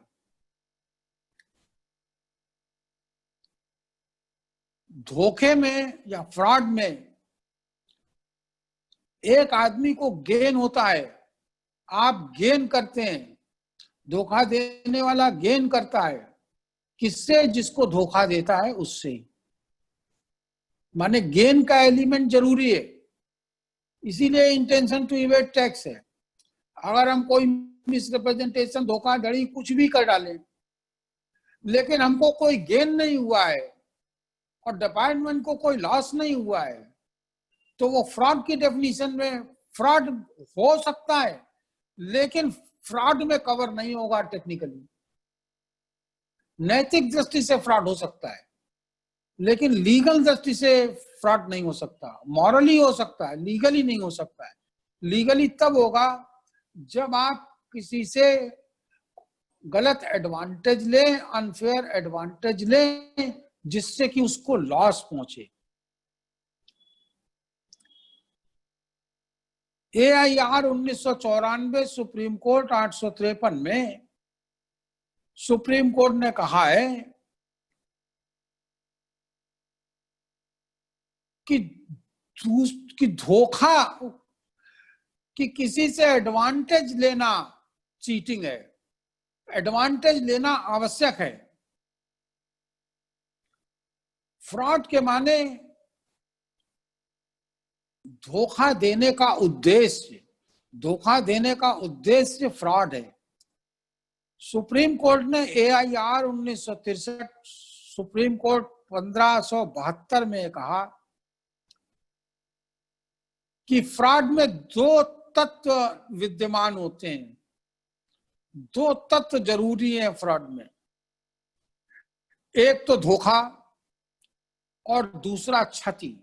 धोखे में या फ्रॉड में एक आदमी को गेन होता है, आप गेन करते हैं, धोखा देने वाला गेन करता है। किससे? जिसको धोखा देता है उससे। माने गेन का एलिमेंट जरूरी है, इसीलिए इंटेंशन टू इवेड टैक्स है। अगर हम कोई मिसरिप्रेजेंटेशन, धोखाधड़ी कुछ भी कर डालें, लेकिन हमको कोई गेन नहीं हुआ है और डिपार्टमेंट को कोई लॉस नहीं हुआ है, तो वो फ्रॉड की डेफिनेशन में फ्रॉड हो सकता है, लेकिन फ्रॉड में कवर नहीं होगा टेक्निकली। नैतिक दृष्टि से फ्रॉड हो सकता है, लेकिन लीगल दृष्टि से फ्रॉड नहीं हो सकता। मॉरली हो सकता है, लीगली नहीं हो सकता है। लीगली तब होगा जब आप किसी से गलत एडवांटेज लें, अनफेयर एडवांटेज लें, जिससे कि उसको लॉस पहुंचे। AIR 1994 सुप्रीम कोर्ट 853 में सुप्रीम कोर्ट ने कहा है कि धोखा, कि किसी से एडवांटेज लेना चीटिंग है, एडवांटेज लेना आवश्यक है। फ्रॉड के माने धोखा देने का उद्देश्य, धोखा देने का उद्देश्य फ्रॉड है। सुप्रीम कोर्ट ने AIR 1963, सुप्रीम कोर्ट 1572 में कहा कि फ्रॉड में दो तत्व विद्यमान होते हैं, दो तत्व जरूरी हैं फ्रॉड में। एक तो धोखा और दूसरा क्षति।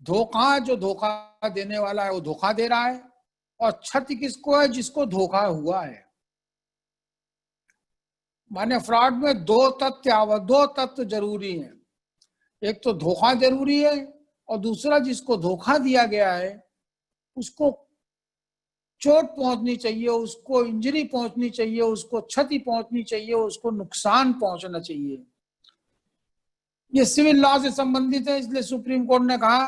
धोखा, जो धोखा देने वाला है वो धोखा दे रहा है, और क्षति किसको है? जिसको धोखा हुआ है। माने फ्रॉड में दो तत्व जरूरी हैं। एक तो धोखा जरूरी है, और दूसरा जिसको धोखा दिया गया है उसको चोट पहुंचनी चाहिए, उसको इंजरी पहुंचनी चाहिए, उसको क्षति पहुंचनी चाहिए, उसको नुकसान पहुंचना चाहिए। ये सिविल लॉ से संबंधित है, इसलिए सुप्रीम कोर्ट ने कहा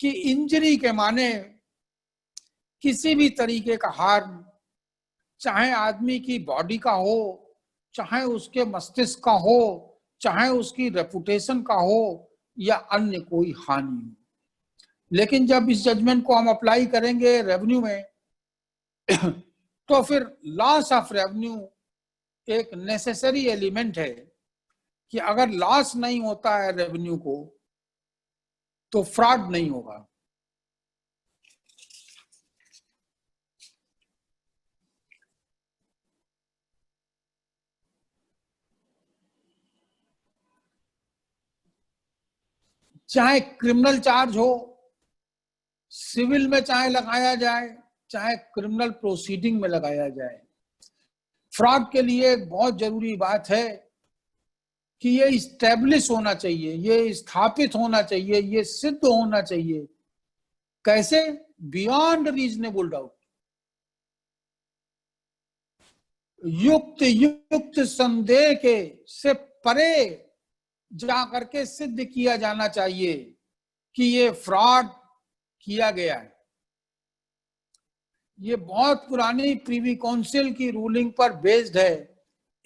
कि इंजरी के माने किसी भी तरीके का हार्म, चाहे आदमी की बॉडी का हो, चाहे उसके मस्तिष्क का हो, चाहे उसकी रेपुटेशन का हो, या अन्य कोई हानि हो। लेकिन जब इस जजमेंट को हम अप्लाई करेंगे रेवेन्यू में, तो फिर लॉस ऑफ रेवेन्यू एक नेसेसरी एलिमेंट है कि अगर लॉस नहीं होता है रेवेन्यू को, तो फ्रॉड नहीं होगा। चाहे क्रिमिनल चार्ज हो, सिविल में चाहे लगाया जाए, चाहे क्रिमिनल प्रोसीडिंग में लगाया जाए, फ्रॉड के लिए बहुत जरूरी बात है कि ये इस्टेब्लिश होना चाहिए, ये स्थापित होना चाहिए, ये सिद्ध होना चाहिए। कैसे? बियॉन्ड रीजनेबल डाउट, युक्त संदेह के से परे जा करके सिद्ध किया जाना चाहिए कि ये फ्रॉड किया गया है। ये बहुत पुरानी प्रीवी काउंसिल की रूलिंग पर बेस्ड है,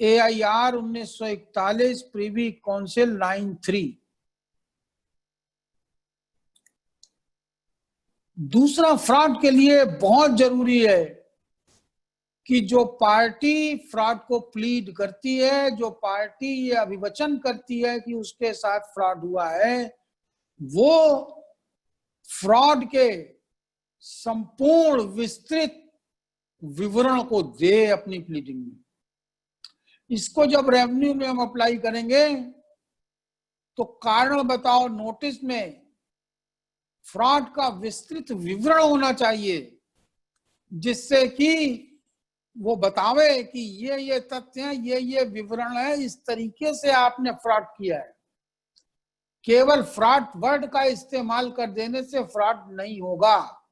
AIR 1941 प्रीवी काउंसिल 93। दूसरा, फ्रॉड के लिए बहुत जरूरी है कि जो पार्टी फ्रॉड को प्लीड करती है, जो पार्टी ये अभिवचन करती है कि उसके साथ फ्रॉड हुआ है, वो फ्रॉड के संपूर्ण विस्तृत विवरण को दे अपनी प्लीडिंग में। इसको जब रेवेन्यू में हम अप्लाई करेंगे तो कारण बताओ नोटिस में फ्रॉड का विस्तृत विवरण होना चाहिए, जिससे कि वो बतावे कि ये तथ्य हैं, ये विवरण है, इस तरीके से आपने फ्रॉड किया है। केवल फ्रॉड वर्ड का इस्तेमाल कर देने से फ्रॉड नहीं होगा।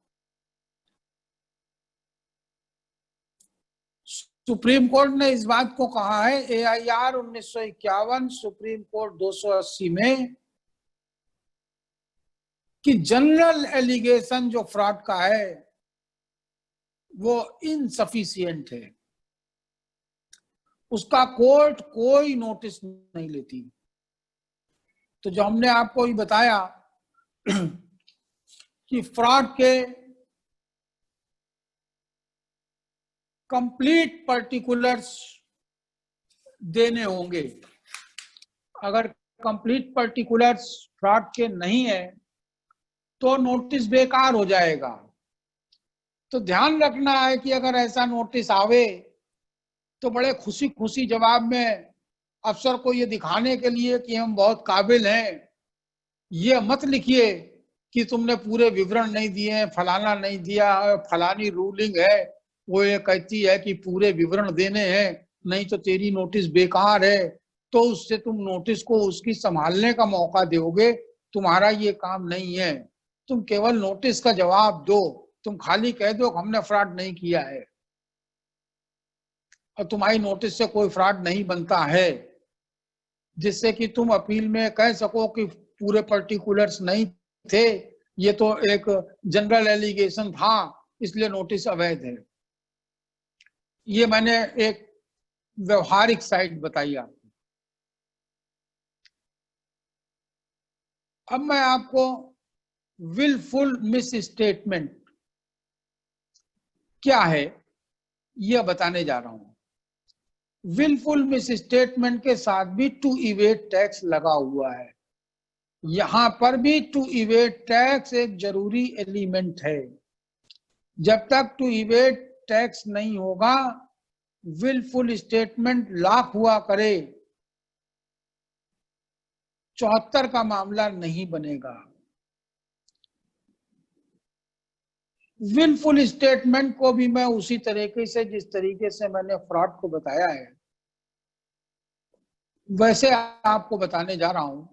सुप्रीम कोर्ट ने इस बात को कहा है AIR 1951 सुप्रीम कोर्ट 280 में कि जनरल एलिगेशन जो फ्रॉड का है वो इनसफिशिएंट है, उसका कोर्ट कोई नोटिस नहीं लेती। तो जो हमने आपको ही बताया कि फ्रॉड के कंप्लीट पर्टिकुलर्स देने होंगे। अगर कंप्लीट पर्टिकुलर्स फ्रॉड के नहीं है तो नोटिस बेकार हो जाएगा। तो ध्यान रखना है कि अगर ऐसा नोटिस आवे तो बड़े खुशी खुशी जवाब में अफसर को ये दिखाने के लिए कि हम बहुत काबिल हैं, ये मत लिखिए कि तुमने पूरे विवरण नहीं दिए, फलाना नहीं दिया, फलानी रूलिंग है वो ये कहती है कि पूरे विवरण देने हैं, नहीं तो तेरी नोटिस बेकार है। तो उससे तुम नोटिस को उसकी संभालने का मौका दोगे, तुम्हारा ये काम नहीं है। तुम केवल नोटिस का जवाब दो, तुम खाली कह दो हमने फ्रॉड नहीं किया है और तुम्हारी नोटिस से कोई फ्रॉड नहीं बनता है, जिससे कि तुम अपील में कह सको कि पूरे पर्टिकुलर्स नहीं थे, ये तो एक जनरल एलिगेशन था इसलिए नोटिस अवैध है। ये मैंने एक व्यवहारिक साइड बताई आपको। अब मैं आपको विलफुल मिस स्टेटमेंट क्या है यह बताने जा रहा हूं। विलफुल मिस स्टेटमेंट के साथ भी टू इवेड टैक्स लगा हुआ है। यहां पर भी टू इवेड टैक्स एक जरूरी एलिमेंट है। जब तक टू इवेड टैक्स नहीं होगा, विलफुल स्टेटमेंट लाख हुआ करे, 74 का मामला नहीं बनेगा। विलफुल स्टेटमेंट को भी मैं उसी तरीके से जिस तरीके से मैंने फ्रॉड को बताया है वैसे आपको बताने जा रहा हूं।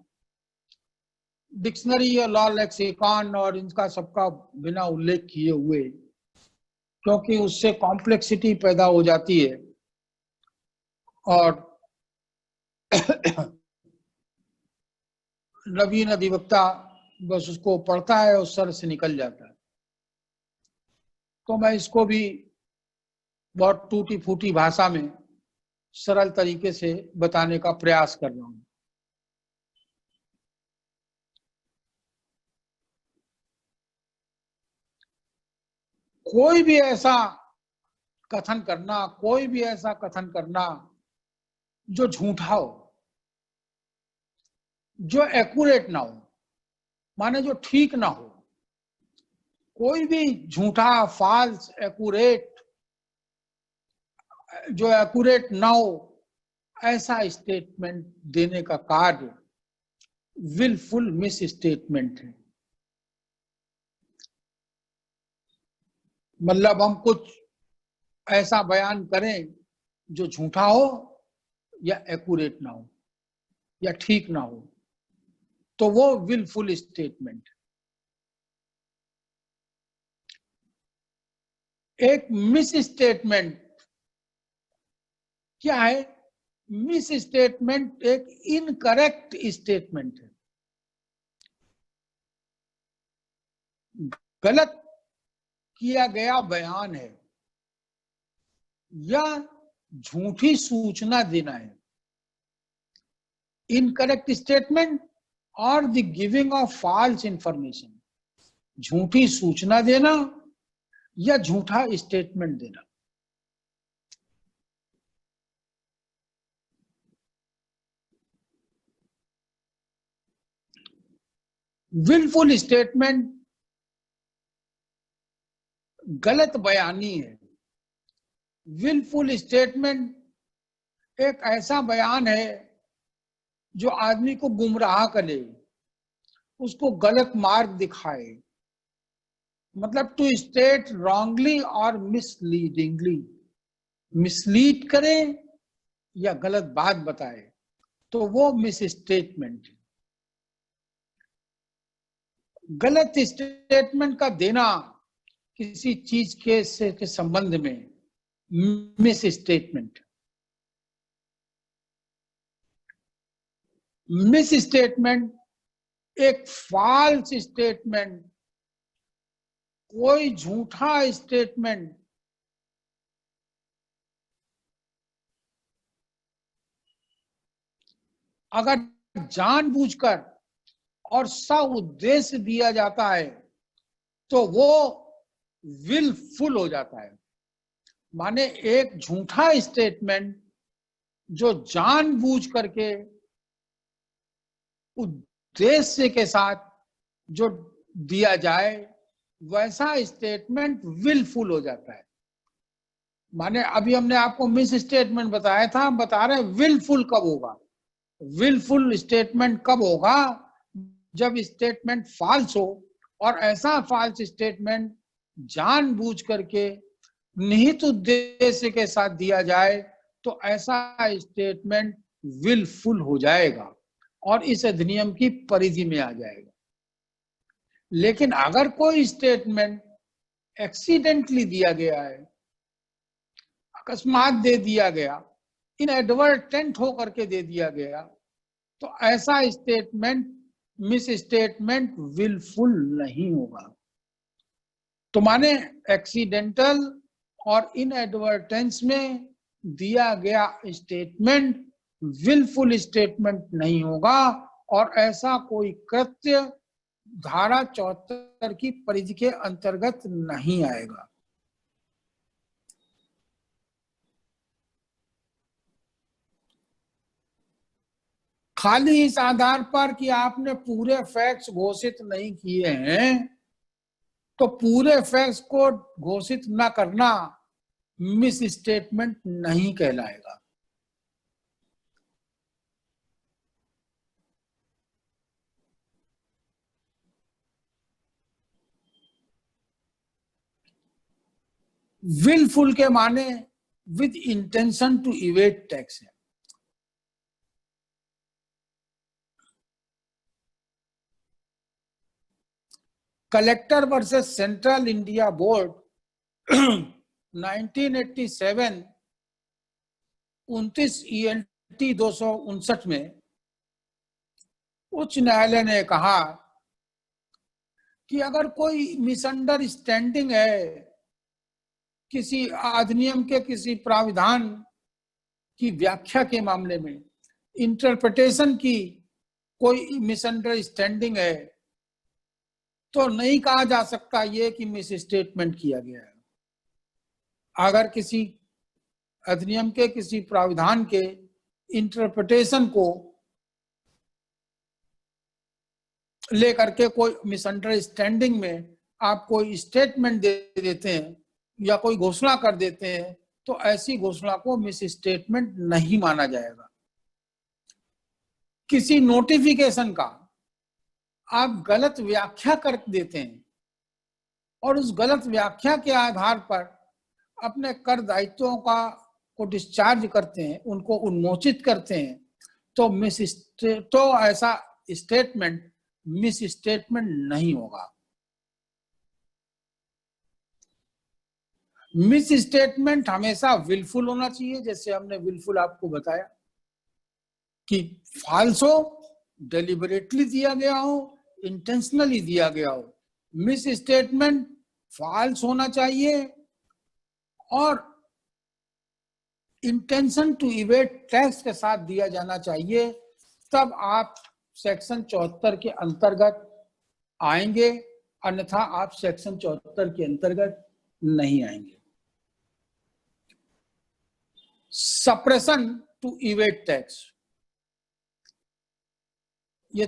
डिक्शनरी या लॉ लेक्सिकॉन और इनका सबका बिना उल्लेख किए हुए, क्योंकि उससे कॉम्प्लेक्सिटी पैदा हो जाती है और नवीन अधिवक्ता बस उसको पढ़ता है और सर से निकल जाता है। तो मैं इसको भी बहुत टूटी फूटी भाषा में सरल तरीके से बताने का प्रयास कर रहा हूं। कोई भी ऐसा कथन करना जो झूठा हो, जो एक्यूरेट ना हो, माने जो ठीक ना हो, कोई भी झूठा, फॉल्स, एक्यूरेट, जो एक्यूरेट ना हो, ऐसा स्टेटमेंट देने का कार्य विलफुल मिस स्टेटमेंट है। मतलब हम कुछ ऐसा बयान करें जो झूठा हो या एक्यूरेट ना हो या ठीक ना हो, तो वो विलफुल स्टेटमेंट। एक मिस स्टेटमेंट क्या है? मिस स्टेटमेंट एक इनकरेक्ट स्टेटमेंट है, गलत किया गया बयान है या झूठी सूचना देना है। इनकरेक्ट स्टेटमेंट और the giving of false information, झूठी सूचना देना या झूठा स्टेटमेंट देना। विलफुल स्टेटमेंट गलत बयानी है। विलफुल स्टेटमेंट एक ऐसा बयान है जो आदमी को गुमराह करे, उसको गलत मार्ग दिखाए। मतलब टू स्टेट रॉन्गली और मिसलीडिंगली, मिसलीड करे या गलत बात बताए, तो वो मिस स्टेटमेंट है। गलत स्टेटमेंट का देना किसी चीज के संबंध में मिस स्टेटमेंट। मिस स्टेटमेंट एक फॉल्स स्टेटमेंट, कोई झूठा स्टेटमेंट अगर जानबूझकर और सउद्देश्य दिया जाता है तो वो विलफुल हो जाता है। माने एक झूठा स्टेटमेंट जो जानबूझ करके उद्देश्य के साथ जो दिया जाए, वैसा स्टेटमेंट विलफुल हो जाता है। माने अभी हमने आपको मिस स्टेटमेंट बताया था, हम बता रहे हैं विलफुल कब होगा। विलफुल स्टेटमेंट कब होगा? जब स्टेटमेंट फॉल्स हो, और ऐसा फॉल्स स्टेटमेंट जानबूझ करके निहित उद्देश्य के साथ दिया जाए, तो ऐसा स्टेटमेंट विलफुल हो जाएगा और इस अधिनियम की परिधि में आ जाएगा। लेकिन अगर कोई स्टेटमेंट एक्सीडेंटली दिया गया है, अकस्मात दे दिया गया, इनएडवर्टेंट होकर के दे दिया गया, तो ऐसा स्टेटमेंट मिस स्टेटमेंट विलफुल नहीं होगा। तो माने एक्सीडेंटल और इनएडवर्टेंस में दिया गया स्टेटमेंट विलफुल स्टेटमेंट नहीं होगा और ऐसा कोई कृत्य धारा 74 की परिधि के अंतर्गत नहीं आएगा। खाली इस आधार पर कि आपने पूरे फैक्ट्स घोषित नहीं किए हैं, तो पूरे फैक्ट्स को घोषित न करना मिस स्टेटमेंट नहीं कहलाएगा। विलफुल के माने with intention to evade tax है। Collector versus central India board 1987 29 ELT 259 में उच्च न्यायालय ने कहा कि अगर कोई मिसअंडरस्टैंडिंग है, किसी अधिनियम के किसी प्राविधान की व्याख्या के मामले में इंटरप्रिटेशन की कोई मिसअंडरस्टैंडिंग है, तो नहीं कहा जा सकता ये कि मिस स्टेटमेंट किया गया है। अगर किसी अधिनियम के किसी प्राविधान के इंटरप्रिटेशन को लेकर के कोई मिसअंडरस्टैंडिंग में आप कोई स्टेटमेंट दे देते हैं या कोई घोषणा कर देते हैं, तो ऐसी घोषणा को मिस स्टेटमेंट नहीं माना जाएगा। किसी नोटिफिकेशन का आप गलत व्याख्या कर देते हैं और उस गलत व्याख्या के आधार पर अपने कर दायित्वों को डिस्चार्ज करते हैं, उनको उन्मोचित करते हैं, तो ऐसा स्टेटमेंट मिस स्टेटमेंट नहीं होगा। मिस स्टेटमेंट हमेशा विलफुल होना चाहिए, जैसे हमने विलफुल आपको बताया कि फाल्स हो, डेलिबरेटली दिया गया हो, इंटेंशनली दिया गया हो। मिस स्टेटमेंट फाल्स होना चाहिए और इंटेंशन टू इवेट टैक्स के साथ दिया जाना चाहिए, तब आप सेक्शन 74 के अंतर्गत आएंगे, अन्यथा आप सेक्शन 74 के अंतर्गत नहीं आएंगे। सप्रेशन टू इवेट टैक्स, ये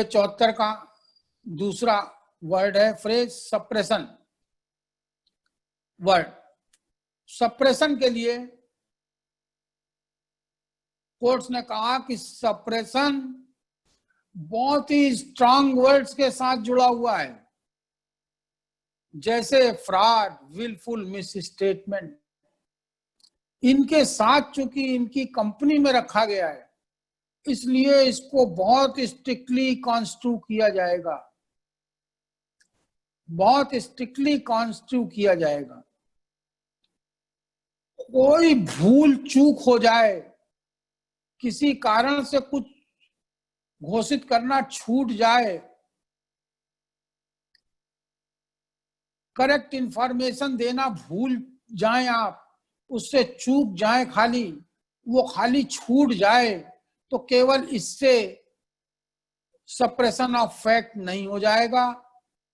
74 का दूसरा वर्ड है, फ्रेज सप्रेशन वर्ड। सप्रेशन के लिए कोर्ट्स ने कहा कि सप्रेशन बहुत ही स्ट्रांग वर्ड्स के साथ जुड़ा हुआ है, जैसे फ्रॉड, विलफुल, मिस स्टेटमेंट। इनके साथ चूंकि इनकी कंपनी में रखा गया है, इसलिए इसको बहुत स्ट्रिक्टली कॉन्स्टिट्यूट किया जाएगा, बहुत स्ट्रिक्टली कॉन्स्टिट्यूट किया जाएगा। कोई भूल चूक हो जाए, किसी कारण से कुछ घोषित करना छूट जाए, करेक्ट इंफॉर्मेशन देना भूल जाएं आप, उससे चूक जाए, खाली वो खाली छूट जाए, तो केवल इससे सप्रेशन ऑफ फैक्ट नहीं हो जाएगा।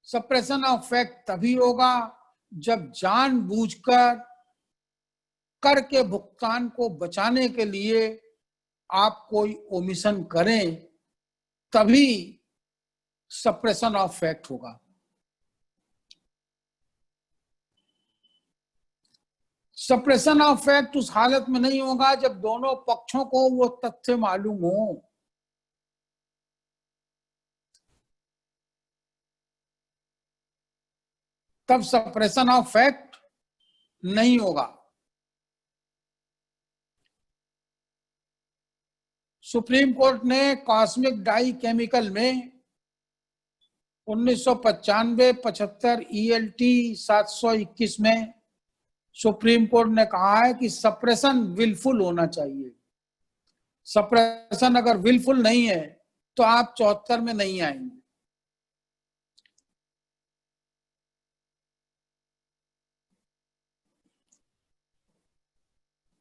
सप्रेशन ऑफ फैक्ट तभी होगा जब जानबूझकर कर के भुगतान को बचाने के लिए आप कोई ओमिशन करें, तभी सप्रेशन ऑफ फैक्ट होगा। सप्रेशन ऑफ फैक्ट उस हालत में नहीं होगा जब दोनों पक्षों को वो तथ्य मालूम हो। तब सप्रेशन ऑफ फैक्ट नहीं होगा। सुप्रीम कोर्ट ने कॉस्मिक डाई केमिकल में 1995, 75 ELT 721 में सुप्रीम कोर्ट ने कहा है कि सप्रेशन विलफुल होना चाहिए। सप्रेशन अगर विलफुल नहीं है तो आप 74 में नहीं आएंगे।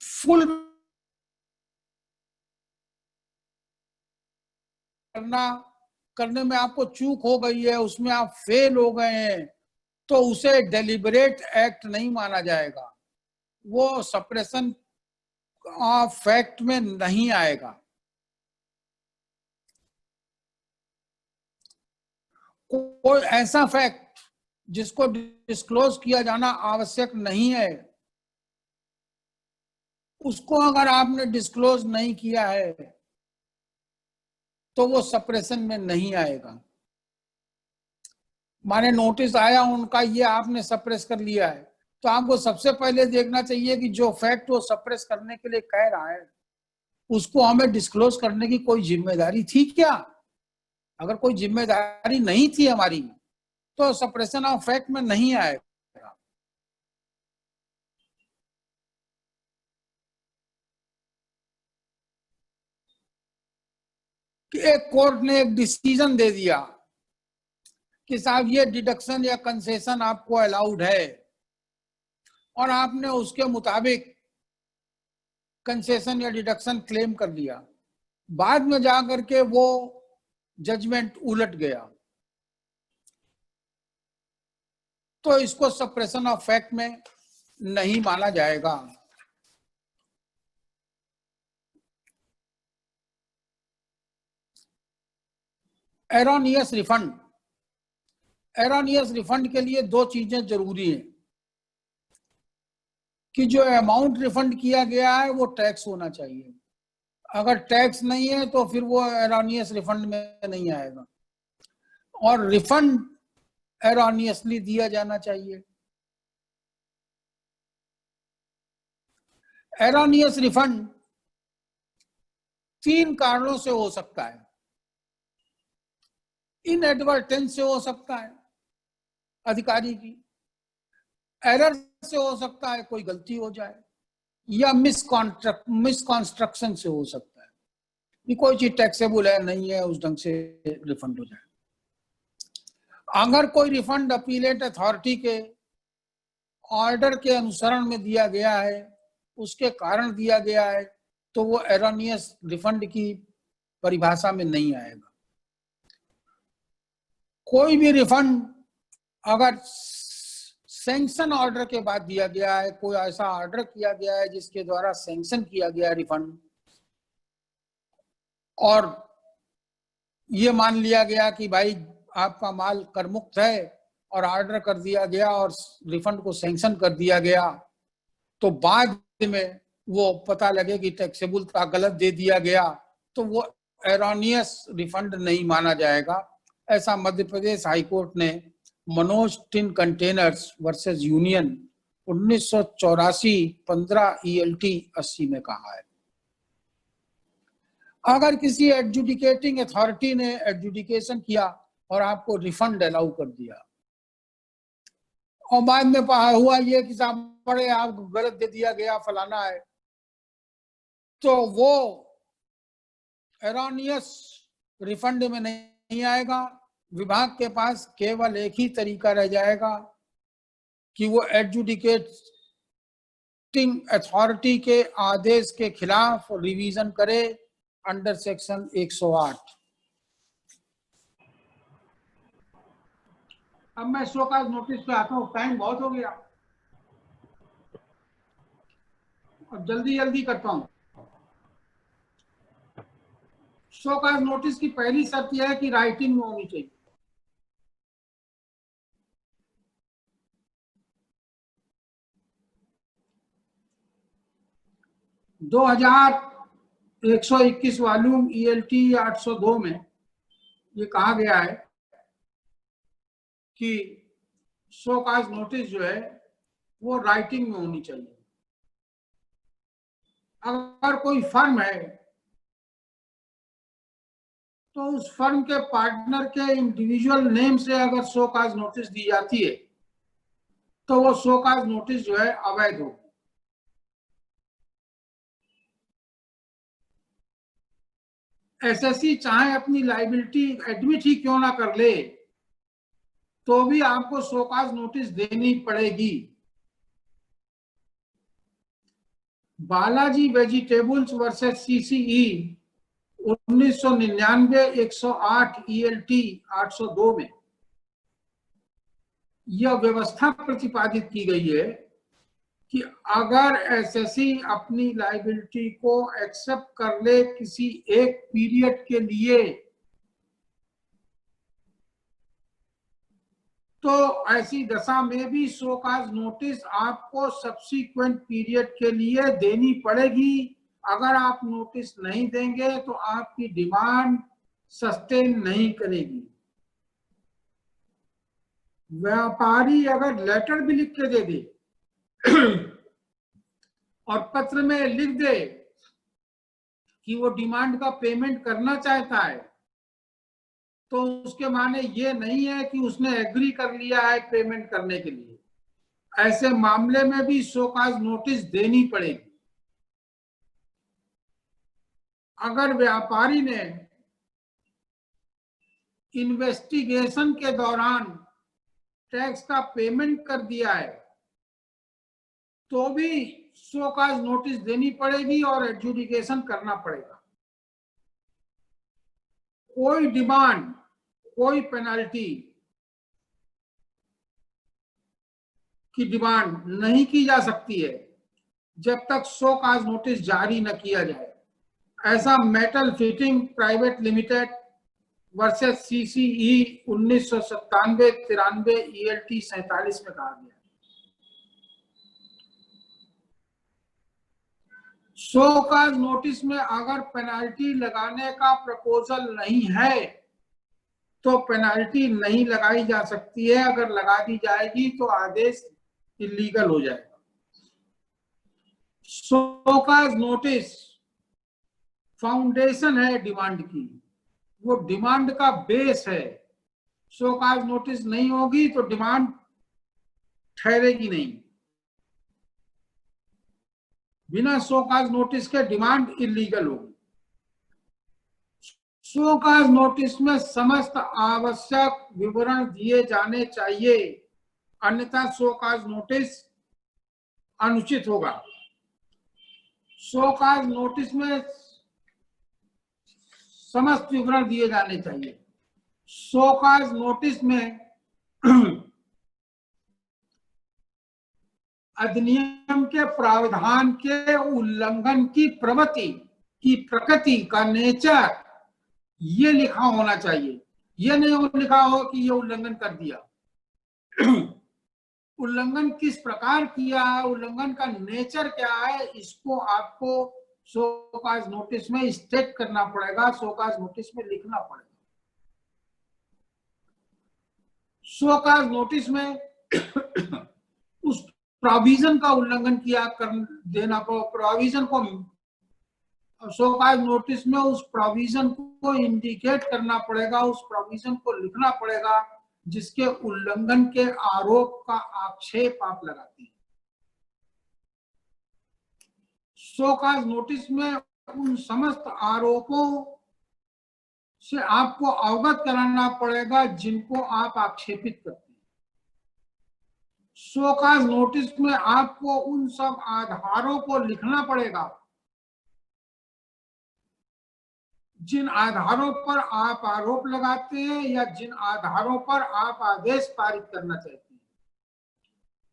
फुल करने में आपको चूक हो गई है, उसमें आप फेल हो गए हैं, तो उसे डेलिबरेट एक्ट नहीं माना जाएगा, वो सप्रेशन ऑफ फैक्ट में नहीं आएगा। कोई ऐसा फैक्ट जिसको डिस्क्लोज किया जाना आवश्यक नहीं है, उसको अगर आपने डिस्क्लोज नहीं किया है तो वो सप्रेशन में नहीं आएगा। माने नोटिस आया उनका, ये आपने सप्रेस कर लिया है, तो आपको सबसे पहले देखना चाहिए कि जो फैक्ट वो सप्रेस करने के लिए कह रहा है उसको हमें डिस्क्लोज करने की कोई जिम्मेदारी थी क्या? अगर कोई जिम्मेदारी नहीं थी हमारी तो सप्रेशन ऑफ फैक्ट में नहीं आएगा। कि एक कोर्ट ने एक डिसीजन दे दिया कि साहब ये डिडक्शन या कंसेशन आपको अलाउड है, और आपने उसके मुताबिक कंसेशन या डिडक्शन क्लेम कर लिया, बाद में जाकर के वो जजमेंट उलट गया, तो इसको सप्रेशन ऑफ फैक्ट में नहीं माना जाएगा। एरोनियस रिफंड, एरोनियस रिफंड के लिए दो चीजें जरूरी हैं कि जो अमाउंट रिफंड किया गया है वो टैक्स होना चाहिए। अगर टैक्स नहीं है तो फिर वो एरोनियस रिफंड में नहीं आएगा, और रिफंड एरोनियसली दिया जाना चाहिए। एरोनियस रिफंड 3 कारणों से हो सकता है। इनएडवर्टेंस से हो सकता है अधिकारी की, एरर से हो सकता है कोई गलती हो जाए, या मिसकॉन्स्ट्रक्शन से हो सकता है कि कोई चीज टैक्सेबल है नहीं है, उस ढंग से रिफंड हो जाए। अगर कोई रिफंड अपीलेट अथॉरिटी के ऑर्डर के अनुसरण में दिया गया है, उसके कारण दिया गया है, तो वो एरोनियस रिफंड की परिभाषा में नहीं आएगा। कोई भी रिफंड अगर सैंक्शन ऑर्डर के बाद दिया गया है, कोई ऐसा ऑर्डर किया गया है जिसके द्वारा सैंक्शन किया गया रिफंड, और ये मान लिया गया कि भाई आपका माल कर मुक्त है, और ऑर्डर कर दिया गया और रिफंड को सैंक्शन कर दिया गया, तो बाद में वो पता लगे कि टैक्सेबल था, गलत दे दिया गया, तो वो एरोनियस रिफंड नहीं माना जाएगा। ऐसा मध्य प्रदेश हाईकोर्ट ने Manoj tin containers versus union 1984 15 ELT 80 में कहा है। अगर किसी एडजुडिकेटिंग अथॉरिटी ने एडजुडिकेशन किया और आपको रिफंड अलाउ कर दिया, और बाद में हुआ ये कि साहब बड़े आपको गलत दे दिया गया, फलाना है, तो वो एरोनियस रिफंड में नहीं आएगा। विभाग के पास केवल एक ही तरीका रह जाएगा कि वो एडजुडिकेटिंग अथॉरिटी के आदेश के खिलाफ रिवीजन करे अंडर सेक्शन 108। अब मैं शोकाज नोटिस पे आता हूँ, टाइम बहुत हो गया, अब जल्दी जल्दी करता हूँ। शोकाज नोटिस की पहली शर्त यह है कि राइटिंग में होनी चाहिए। दो 121 वॉल्यूम ELT 802 में ये कहा गया है कि शोकाज नोटिस जो है वो राइटिंग में होनी चाहिए। अगर कोई फर्म है तो उस फर्म के पार्टनर के इंडिविजुअल नेम से अगर शोकाज नोटिस दी जाती है तो वो शोकाज नोटिस जो है अवैध होगी। SSC चाहे अपनी लायबिलिटी एडमिट ही क्यों ना कर ले, तो भी आपको शोकाज नोटिस देनी पड़ेगी। Balaji vegetables versus CCE 1999 108 ELT 802 में यह व्यवस्था प्रतिपादित की गई है कि अगर SSC अपनी लायबिलिटी को एक्सेप्ट कर ले किसी एक पीरियड के लिए, तो ऐसी दशा में भी शोकाज नोटिस आपको सब्सिक्वेंट पीरियड के लिए देनी पड़ेगी। अगर आप नोटिस नहीं देंगे तो आपकी डिमांड सस्टेन नहीं करेगी। व्यापारी अगर लेटर भी लिख के दे दे और पत्र में लिख दे कि वो डिमांड का पेमेंट करना चाहता है, तो उसके माने ये नहीं है कि उसने एग्री कर लिया है पेमेंट करने के लिए। ऐसे मामले में भी शोकाज नोटिस देनी पड़ेगी। अगर व्यापारी ने इन्वेस्टिगेशन के दौरान टैक्स का पेमेंट कर दिया है तो भी शोकाज नोटिस देनी पड़ेगी और एडजुडिकेशन करना पड़ेगा। कोई डिमांड, कोई पेनल्टी की डिमांड नहीं की जा सकती है जब तक शोकाज नोटिस जारी न किया जाए। ऐसा metal fitting private limited versus CCE 1997-93 ELT 47 में कहा गया। शो काज नोटिस में अगर पेनाल्टी लगाने का प्रपोजल नहीं है तो पेनाल्टी नहीं लगाई जा सकती है। अगर लगा दी जाएगी तो आदेश इलीगल हो जाएगा। शो काज नोटिस फाउंडेशन है डिमांड की, वो डिमांड का बेस है। शो काज नोटिस नहीं होगी तो डिमांड ठहरेगी नहीं। बिना शो काज नोटिस के डिमांड इलीगल होगी। शो काज नोटिस में समस्त आवश्यक विवरण दिए जाने चाहिए, अन्यथा शो काज नोटिस अनुचित होगा। शो काज नोटिस में समस्त विवरण दिए जाने चाहिए। शो काज नोटिस में अधिनियम के प्रावधान के उल्लंघन की प्रकृति का नेचर ये लिखा होना चाहिए। ये नहीं लिखा हो कि ये उल्लंघन कर दिया। उल्लंघन किस प्रकार किया है, उल्लंघन का नेचर क्या है, इसको आपको शो काज नोटिस में स्टेट करना पड़ेगा, शो काज नोटिस में लिखना पड़ेगा। शो काज नोटिस में उस प्रोविजन का उल्लंघन किया कर देना पड़ेगा। प्रोविजन को शो काज नोटिस में उस प्रोविजन को इंडिकेट करना पड़ेगा, उस प्रोविजन को लिखना पड़ेगा जिसके उल्लंघन के आरोप का आक्षेप आप लगाते हैं। शो काज नोटिस में उन समस्त आरोपों से आपको अवगत कराना पड़ेगा जिनको आप आक्षेपित करते हैं। शो काज नोटिस में आपको उन सब आधारों को लिखना पड़ेगा जिन आधारों पर आप आरोप लगाते हैं या जिन आधारों पर आप आदेश पारित करना चाहते हैं,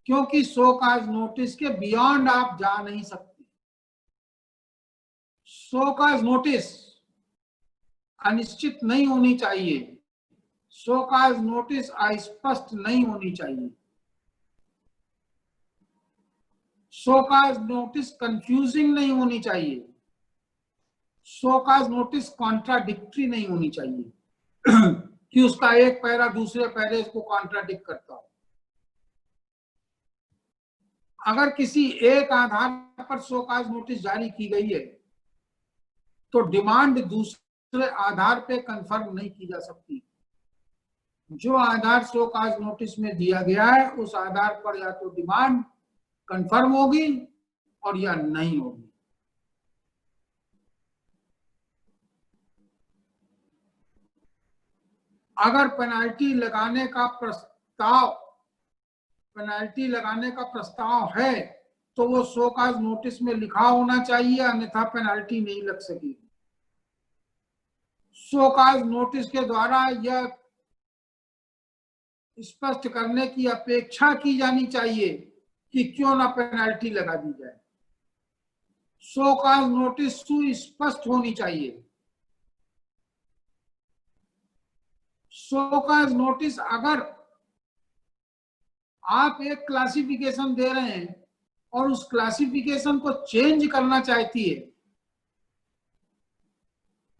क्योंकि शो काज नोटिस के बियॉन्ड आप जा नहीं सकते। शो काज नोटिस अनिश्चित नहीं होनी चाहिए। शो काज नोटिस अस्पष्ट नहीं होनी चाहिए। शो काज नोटिस कंफ्यूजिंग नहीं होनी चाहिए। शो काज नोटिस कॉन्ट्राडिक्टरी नहीं होनी चाहिए कि उसका एक पैरा दूसरे पैरे को कॉन्ट्राडिक्ट करता हो। अगर किसी एक आधार पर शो काज नोटिस जारी की गई है तो डिमांड दूसरे आधार पे कंफर्म नहीं की जा सकती। जो आधार शो काज नोटिस में दिया गया है उस आधार पर या तो डिमांड कंफर्म होगी और या नहीं होगी। अगर पेनाल्टी लगाने का प्रस्ताव है तो वो शो काज नोटिस में लिखा होना चाहिए, अन्यथा पेनाल्टी नहीं लग सकेगी। शो काज नोटिस के द्वारा यह स्पष्ट करने की अपेक्षा की जानी चाहिए कि क्यों ना पेनाल्टी लगा दी जाए। शो काज नोटिस सुस्पष्ट होनी चाहिए। शो काज नोटिस अगर आप एक क्लासिफिकेशन दे रहे हैं और उस क्लासिफिकेशन को चेंज करना चाहती है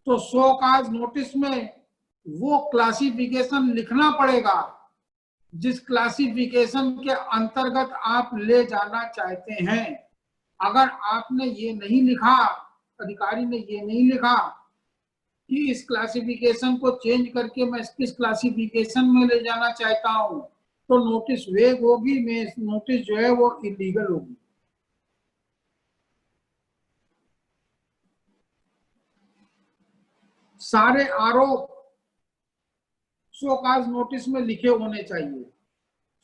तो शो काज नोटिस में वो क्लासिफिकेशन लिखना पड़ेगा जिस क्लासिफिकेशन के अंतर्गत आप ले जाना चाहते हैं। अगर आपने ये नहीं लिखा, अधिकारी ने ये नहीं लिखा कि इस क्लासिफिकेशन को चेंज करके मैं किस क्लासिफिकेशन में ले जाना चाहता हूं, तो नोटिस वेग होगी, मैं नोटिस जो है वो इलीगल होगी। सारे आरोप शो काज नोटिस में लिखे होने चाहिए।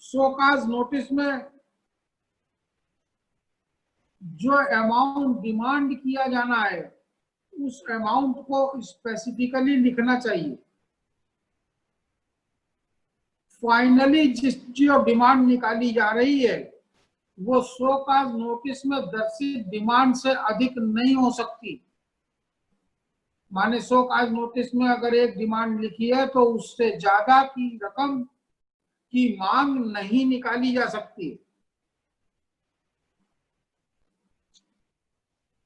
शो काज नोटिस में जो अमाउंट डिमांड किया जाना है उस अमाउंट को स्पेसिफिकली लिखना चाहिए। फाइनली जो डिमांड निकाली जा रही है वो शो काज नोटिस में दर्शित डिमांड से अधिक नहीं हो सकती। माने शो कॉज नोटिस में अगर एक डिमांड लिखी है तो उससे ज्यादा की रकम की मांग नहीं निकाली जा सकती।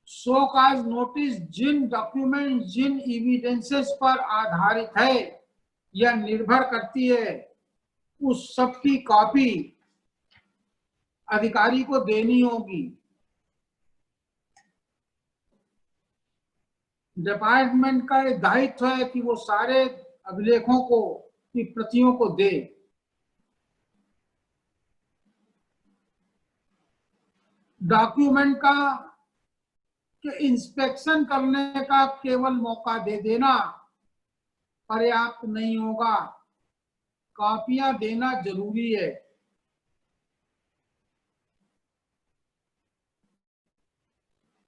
शो कॉज नोटिस जिन डॉक्यूमेंट, जिन एविडेंसेस पर आधारित है या निर्भर करती है, उस सब की कॉपी अधिकारी को देनी होगी। डिपार्टमेंट का दायित्व है कि वो सारे अभिलेखों को की प्रतियों को दे। डॉक्यूमेंट का के इंस्पेक्शन करने का केवल मौका दे देना पर्याप्त नहीं होगा, कॉपियां देना जरूरी है।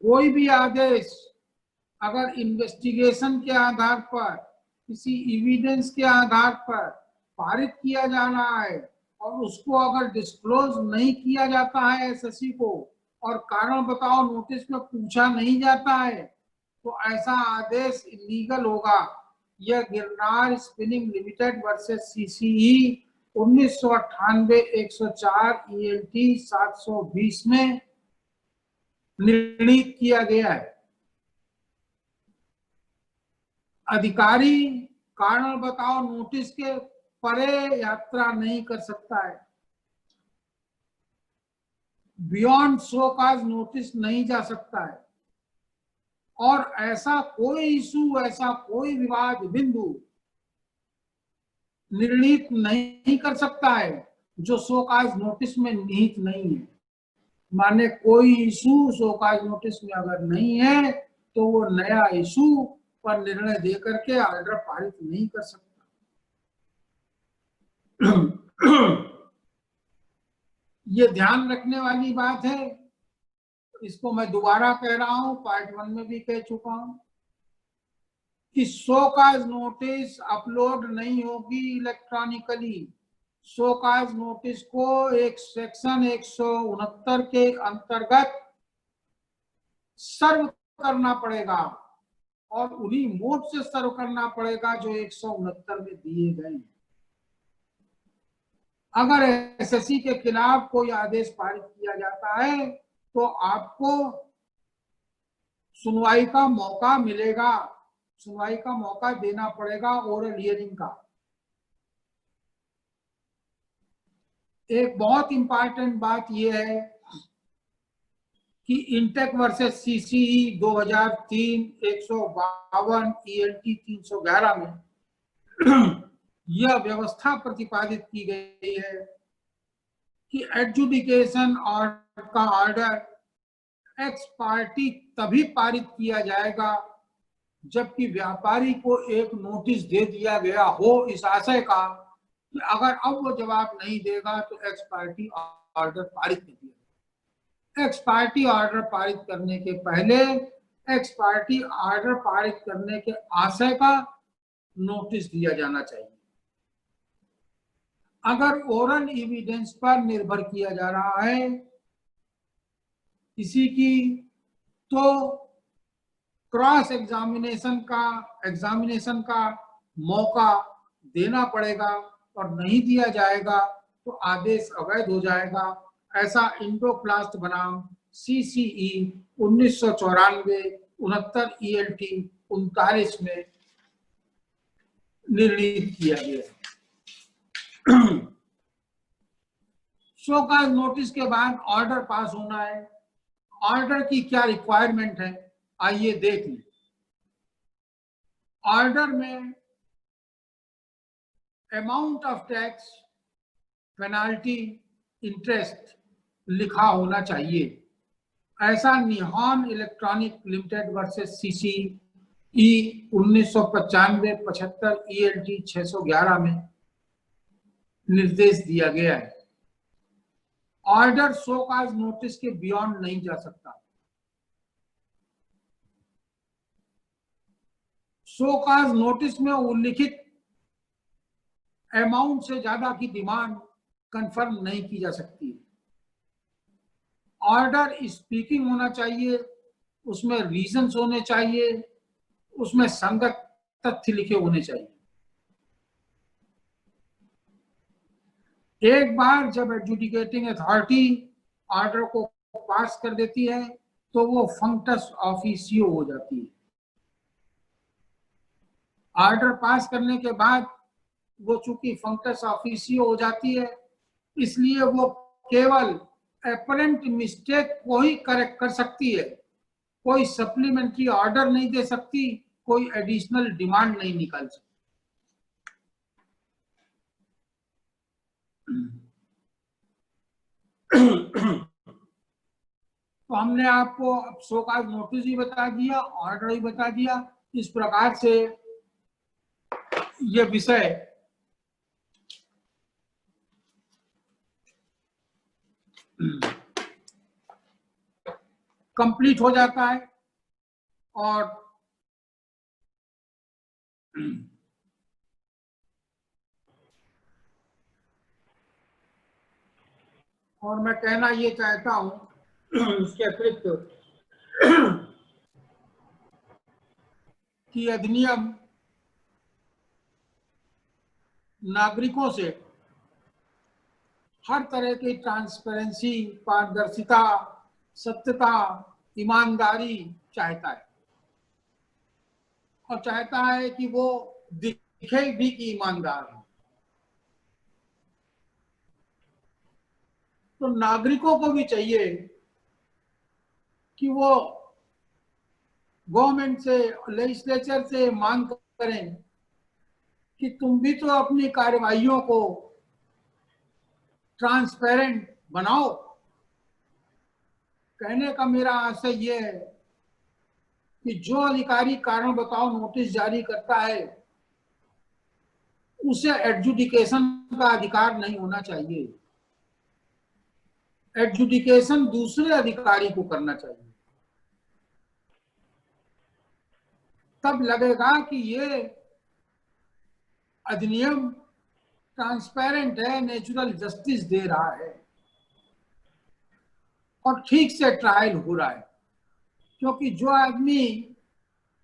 कोई भी आदेश अगर इन्वेस्टिगेशन के आधार पर, किसी एविडेंस के आधार पर पारित किया जा रहा है और उसको अगर डिस्क्लोज नहीं किया जाता है एसएससी को, और कारण बताओ नोटिस में पूछा नहीं जाता है, तो ऐसा आदेश इलीगल होगा। यह Girnar spinning limited versus CCE 1998 104 ELT 720 में निर्णित किया गया है। अधिकारी कारण बताओ नोटिस के परे यात्रा नहीं कर सकता है, बियॉन्ड शो कॉज नोटिस नहीं जा सकता है, और ऐसा कोई इशू, ऐसा कोई विवाद बिंदु निर्णित नहीं कर सकता है जो शो कॉज नोटिस में निहित नहीं है। माने कोई इशू शो कॉज नोटिस में अगर नहीं है तो वो नया इशू पर निर्णय दे करके ऑर्डर पारित नहीं कर सकता। ये ध्यान रखने वाली बात है, इसको मैं दोबारा कह रहा हूं, पार्ट 1 में भी कह चुका हूं कि शो कॉज नोटिस अपलोड नहीं होगी इलेक्ट्रॉनिकली। शो कॉज नोटिस को एक सेक्शन 169 के अंतर्गत सर्व करना पड़ेगा और उन्हीं मोड से सर्व करना पड़ेगा जो 169 में दिए गए हैं। अगर एसएससी के खिलाफ कोई आदेश पारित किया जाता है तो आपको सुनवाई का मौका मिलेगा, सुनवाई का मौका देना पड़ेगा, ओरल हियरिंग का। एक बहुत इंपॉर्टेंट बात यह है कि इंटेक वर्सेस सीसीई 2003 152 ELT 311 में यह व्यवस्था प्रतिपादित की गई है कि एडजुडिकेशन का ऑर्डर एक्स पार्टी तभी पारित किया जाएगा जबकि व्यापारी को एक नोटिस दे दिया गया हो इस आशय का कि अगर अब वो जवाब नहीं देगा तो एक्स पार्टी ऑर्डर पारित कर दिया। एक्स पार्टी ऑर्डर पारित करने के पहले एक्स पार्टी ऑर्डर पारित करने के आशय का नोटिस दिया जाना चाहिए। अगर ओरल एविडेंस पर निर्भर किया जा रहा है किसी की, तो क्रॉस एग्जामिनेशन का मौका देना पड़ेगा, और नहीं दिया जाएगा तो आदेश अवैध हो जाएगा। ऐसा इंडोप्लास्ट बनाम सीसीई 1994 69 ELT 39 में निर्णित किया गया। शो कॉज नोटिस के बाद ऑर्डर पास होना है। ऑर्डर की क्या रिक्वायरमेंट है, आइए देख लें। ऑर्डर में amount of tax, penalty, interest लिखा होना चाहिए। ऐसा Nihon electronic limited versus CCE 1995 75 ELT 611 में निर्देश दिया गया है। ऑर्डर शो कॉज नोटिस के बियॉन्ड नहीं जा सकता। शो कॉज नोटिस में उल्लिखित अमाउंट से ज्यादा की डिमांड कंफर्म नहीं की जा सकती है। ऑर्डर स्पीकिंग होना चाहिए, उसमें रीजंस होने चाहिए, उसमें संगत तथ्य लिखे होने चाहिए। एक बार जब एडजुडिकेटिंग अथॉरिटी ऑर्डर को पास कर देती है तो वो फंक्टस ऑफिसियो हो जाती है। ऑर्डर पास करने के बाद वो चूंकि फंक्टस ऑफिसियो हो जाती है, इसलिए वो केवल अपरेंट मिस्टेक को ही करेक्ट कर सकती है, कोई सप्लीमेंट्री ऑर्डर नहीं दे सकती, कोई एडिशनल डिमांड नहीं निकाल सकती। तो हमने आपको अब शोकाज नोटिस भी बता दिया, ऑर्डर भी बता दिया। इस प्रकार से ये विषय कंप्लीट हो जाता है। और मैं कहना ये चाहता हूं इसके अतिरिक्त कि अधिनियम नागरिकों से हर तरह की ट्रांसपेरेंसी, पारदर्शिता, सत्यता, ईमानदारी चाहता है, और चाहता है कि वो दिखे भी कि ईमानदार है। तो नागरिकों को भी चाहिए कि वो गवर्नमेंट से, लेजिस्लेचर से मांग करें कि तुम भी तो अपनी कार्यवाहियों को ट्रांसपेरेंट बनाओ। कहने का मेरा आशय ये है कि जो अधिकारी कारण बताओ नोटिस जारी करता है उसे एडजुडिकेशन का अधिकार नहीं होना चाहिए। एडजुडिकेशन दूसरे अधिकारी को करना चाहिए। तब लगेगा कि ये अधिनियम ट्रांसपेरेंट है, नेचुरल जस्टिस दे रहा है और ठीक से ट्रायल हो रहा है। क्योंकि जो आदमी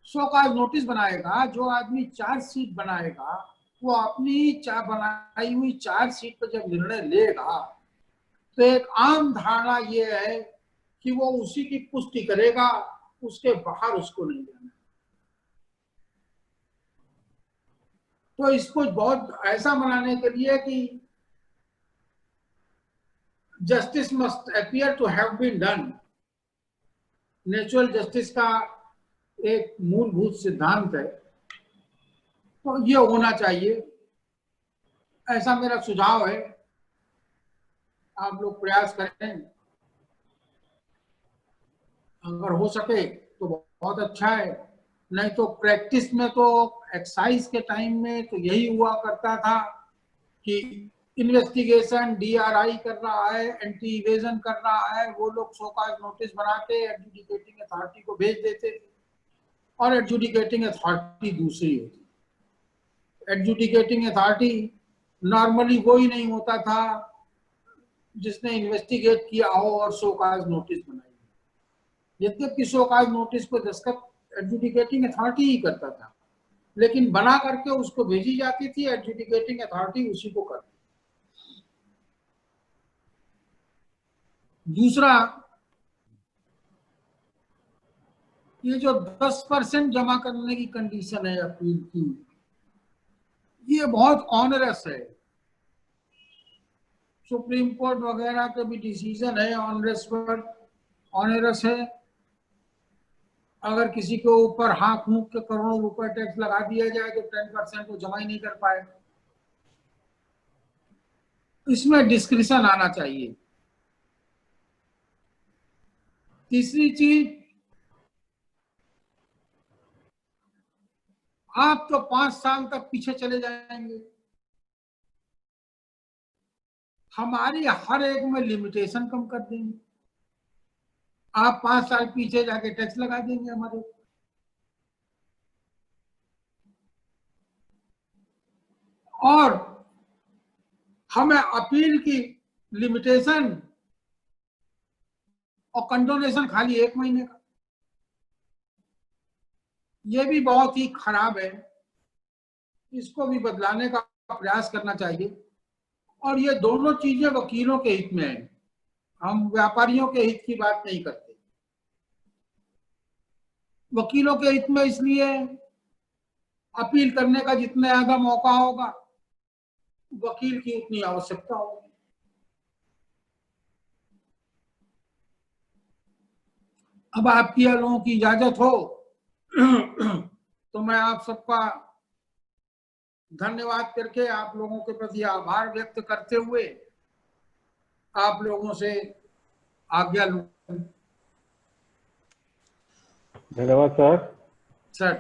शोकाज नोटिस बनाएगा, जो आदमी चार्जशीट बनाएगा, वो अपनी बनाई हुई चार्जशीट पर जब निर्णय लेगा तो एक आम धारणा ये है कि वो उसी की पुष्टि करेगा, उसके बाहर उसको नहीं जाना। तो इसको बहुत ऐसा बनाने के लिए कि justice must appear to have been done, natural justice का एक मूलभूत सिद्धांत है, तो ये होना चाहिए, ऐसा मेरा सुझाव है। आप लोग प्रयास करें, अगर हो सके तो बहुत अच्छा है। नहीं तो प्रैक्टिस में तो एक्साइज के टाइम में तो यही हुआ करता था कि इन्वेस्टिगेशन डीआरआई कर रहा है, एंटी इवेजन कर रहा है, वो लोग शोकाज नोटिस बना के एडजुडिकेटिंग अथॉरिटी को भेज देते थे और एडजुडिकेटिंग अथॉरिटी दूसरी होती। एडजुडिकेटिंग अथॉरिटी नॉर्मली वो ही नहीं होता था जिसने इन्वेस्टिगेट किया हो और शोकाज नोटिस बनाई। यद्यपि शोकाज नोटिस को दस्तखत एडजुडिकेटिंग अथॉरिटी ही करता था, लेकिन बना करके उसको भेजी जाती थी, एडजुडिकेटिंग अथॉरिटी उसी को करती। दूसरा, ये जो 10% जमा करने की कंडीशन है अपील की, ये बहुत ऑनरस है। सुप्रीम कोर्ट वगैरह के भी डिसीजन है ऑनरस है। अगर किसी के ऊपर हाँक फूंक के करोड़ों रुपए टैक्स लगा दिया जाए तो 10% को जमा ही नहीं कर पाए। इसमें डिस्क्रिशन आना चाहिए। तीसरी चीज, आप तो 5 साल तक पीछे चले जाएंगे, हमारी हर एक में लिमिटेशन कम कर देंगे। आप 5 साल पीछे जाके टैक्स लगा देंगे हमारे। और हमें अपील की लिमिटेशन और कंडोनेशन खाली 1 महीने का। ये भी बहुत ही खराब है, इसको भी बदलाने का प्रयास करना चाहिए। और ये दोनों चीजें वकीलों के हित में है, हम व्यापारियों के हित की बात नहीं करते। वकीलों के हित में इसलिए अपील करने का जितना ज्यादा मौका होगा, वकील की उतनी आवश्यकता होगी। अब आपकी या लोगों की इजाजत हो तो मैं आप सबका धन्यवाद करके, आप लोगों के प्रति आभार व्यक्त करते हुए आप लोगों से आज्ञा लूं। धन्यवाद सर। सर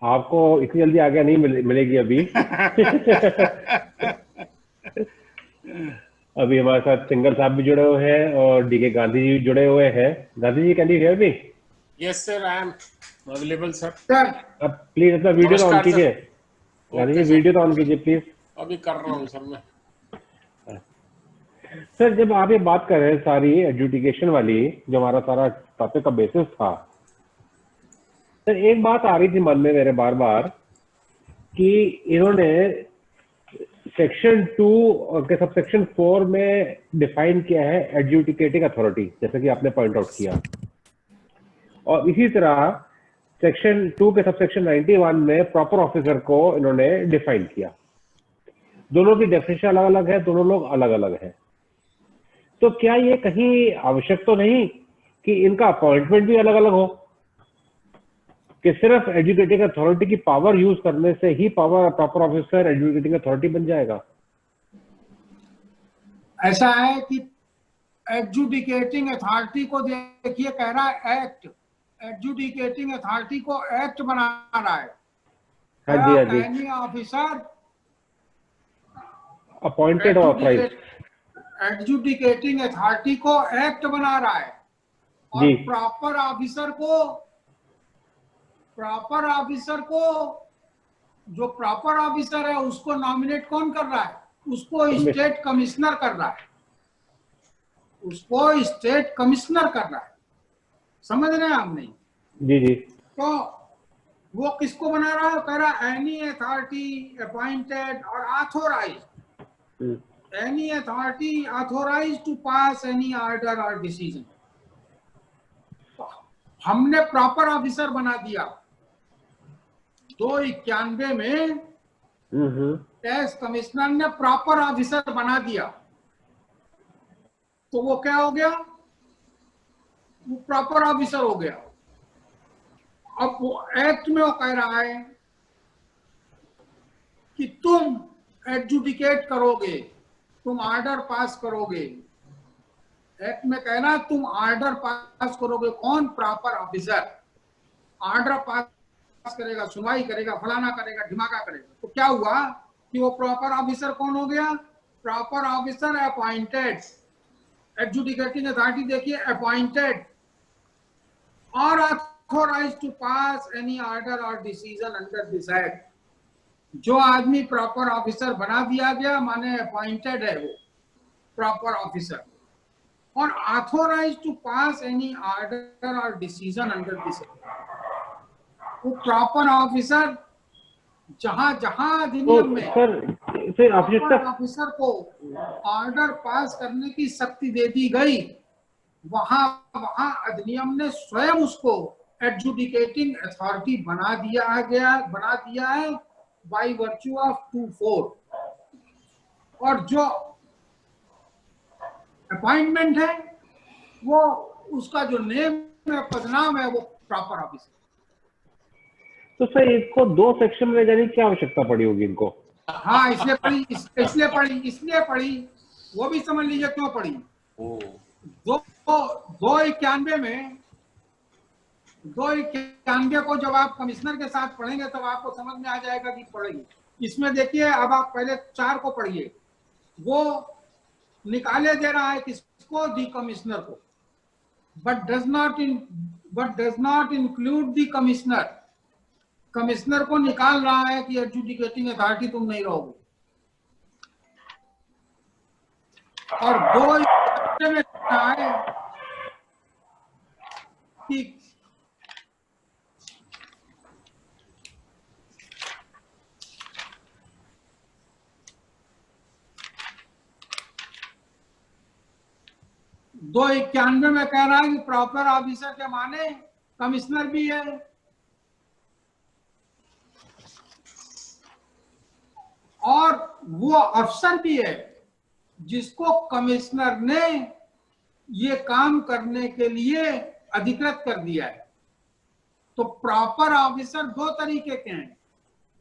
आपको इतनी जल्दी आज्ञा नहीं मिलेगी अभी। अभी हमारे साथ सिंगर साहब भी जुड़े हुए हैं और डीके गांधी जी भी जुड़े हुए हैं। Gandhi ji, can you hear me? Yes sir, I am available sir. Sir आप प्लीज अपना वीडियो तो ऑन नमस्कार कीजिए। Sir. Gandhi okay ji, sir, video तो ऑन कीजिए प्लीज। अभी कर रहा हूँ सर मैं। सर, जब आप ये बात कर रहे हैं सारी एडजुडिकेशन वाली, जो हमारा सारा टॉपिक का बेसिस था, सर एक बात आ रही थी मन में मेरे बार बार कि इन्होंने सेक्शन 2 के सब सेक्शन 4 में डिफाइन किया है एडजुडिकेटिंग अथॉरिटी, जैसे कि आपने पॉइंट आउट किया, और इसी तरह सेक्शन 2 के सब सेक्शन 91 में प्रॉपर ऑफिसर को इन्होंने डिफाइन किया। दोनों की डेफिनेशन अलग अलग है, दोनों लोग अलग अलग हैं। तो क्या ये कहीं आवश्यक तो नहीं कि इनका अपॉइंटमेंट भी अलग अलग हो, कि सिर्फ एजुकेटिंग अथॉरिटी की पावर यूज करने से ही power proper officer educating authority बन जाएगा? ऐसा है कि एडजुडिकेटिंग अथॉरिटी को देखिए, कह रहा है एक्ट, एडजुडिकेटिंग अथॉरिटी को एक्ट बना रहा है। हाँ जी, हाँ जी, एनी ऑफिसर अपॉइंटेड और ऑथराइज्ड। एडजुडिकेटिंग अथॉरिटी को एक्ट बना रहा है, और जी, प्रॉपर ऑफिसर को जो प्रॉपर ऑफिसर है उसको नॉमिनेट कौन कर रहा है? उसको स्टेट कमिश्नर कर रहा है, उसको स्टेट कमिश्नर कर रहा है। समझ रहे हैं आप? नहीं जी जी, तो वो किसको बना रहा है? कह रहा है एनी अथॉरिटी अपॉइंटेड और authorised, any authority authorised to pass any order और डिसीजन। हमने प्रॉपर ऑफिसर बना दिया 291 में, टैक्स कमिश्नर ने प्रॉपर ऑफिसर बना दिया, तो वो क्या हो गया? वो प्रॉपर ऑफिसर हो गया। अब वो एक्ट में वो कह रहा है कि तुम एडजुडिकेट करोगे, तुम ऑर्डर पास करोगे। एक्ट में कहना तुम ऑर्डर पास करोगे। कौन? प्रॉपर ऑफिसर ऑर्डर पास करेगा, सुनवाई करेगा, फलाना करेगा, ढिमाका करेगा। तो क्या हुआ कि वो प्रॉपर ऑफिसर कौन हो गया? Proper officer appointed. Adjudicating authority देखिए, अपॉइंटेड और authorised to pass any order और डिसीजन अंडर दिस एक्ट। जो आदमी प्रॉपर ऑफिसर बना दिया गया माने अपॉइंटेड है वो प्रॉपर ऑफिसर, और authorised to pass any order और डिसीजन अंडर दिस एक्ट। वो प्रॉपर ऑफिसर जहां जहां अधिनियम में सर आवश्यकता ऑफिसर को ऑर्डर पास करने की शक्ति दे दी गई, वहां वहां अधिनियम ने स्वयं उसको एडजुडिकेटिंग अथॉरिटी बना दिया है बाय वर्च्यू ऑफ 2(4). और जो अपॉइंटमेंट है वो उसका जो नेम है, पदनाम है, वो प्रॉपर ऑफिसर। तो सर इसको 2 सेक्शन में जाने की क्या आवश्यकता पड़ी होगी इनको? हाँ, इसलिए पड़ी, वो भी समझ लीजिए क्यों पड़ी। 291 में 291 को जब आप कमिश्नर के साथ पढ़ेंगे तब आपको समझ में आ जाएगा कि पढ़ेगी। इसमें देखिए, अब आप पहले 4 को पढ़िए। वो निकाले दे रहा है किसको? दी कमिश्नर को, but does not include the commissioner. Commissioner को निकाल रहा है कि एडजुडिकेटिंग अथॉरिटी तुम नहीं रहोगे। और 2 में कहा है कि 291 में कह रहा है कि प्रॉपर ऑफिसर के माने कमिश्नर भी है, और वो अफसर भी है जिसको कमिश्नर ने ये काम करने के लिए अधिकृत कर दिया है। तो प्रॉपर ऑफिसर दो तरीके के हैं।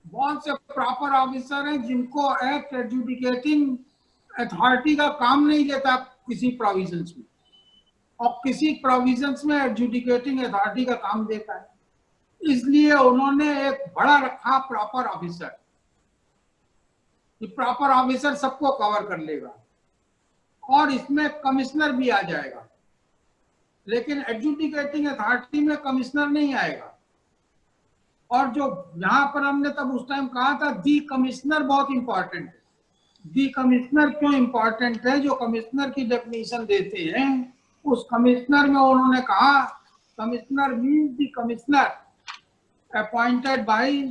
बहुत से प्रॉपर ऑफिसर हैं जिनको एक्ट एडजुडिकेटिंग अथॉरिटी का काम नहीं देता किसी प्रोविजंस में, और किसी प्रोविजंस में एडजुडिकेटिंग अथॉरिटी का काम देता है। इसलिए उन्होंने एक बड़ा रखा प्रॉपर ऑफिसर, कि प्रॉपर ऑफिसर सबको कवर कर लेगा, और इसमें कमिश्नर भी आ जाएगा। लेकिन एडजुडिकेटिंग अथॉरिटी में कमिश्नर नहीं आएगा। और जो यहां पर हमने तब उस टाइम कहा था दी कमिश्नर बहुत इंपॉर्टेंट है। दी कमिश्नर क्यों इंपॉर्टेंट है? जो कमिश्नर की डेफिनेशन देते हैं उस कमिश्नर में उन्होंने कहा commissioner means the commissioner appointed by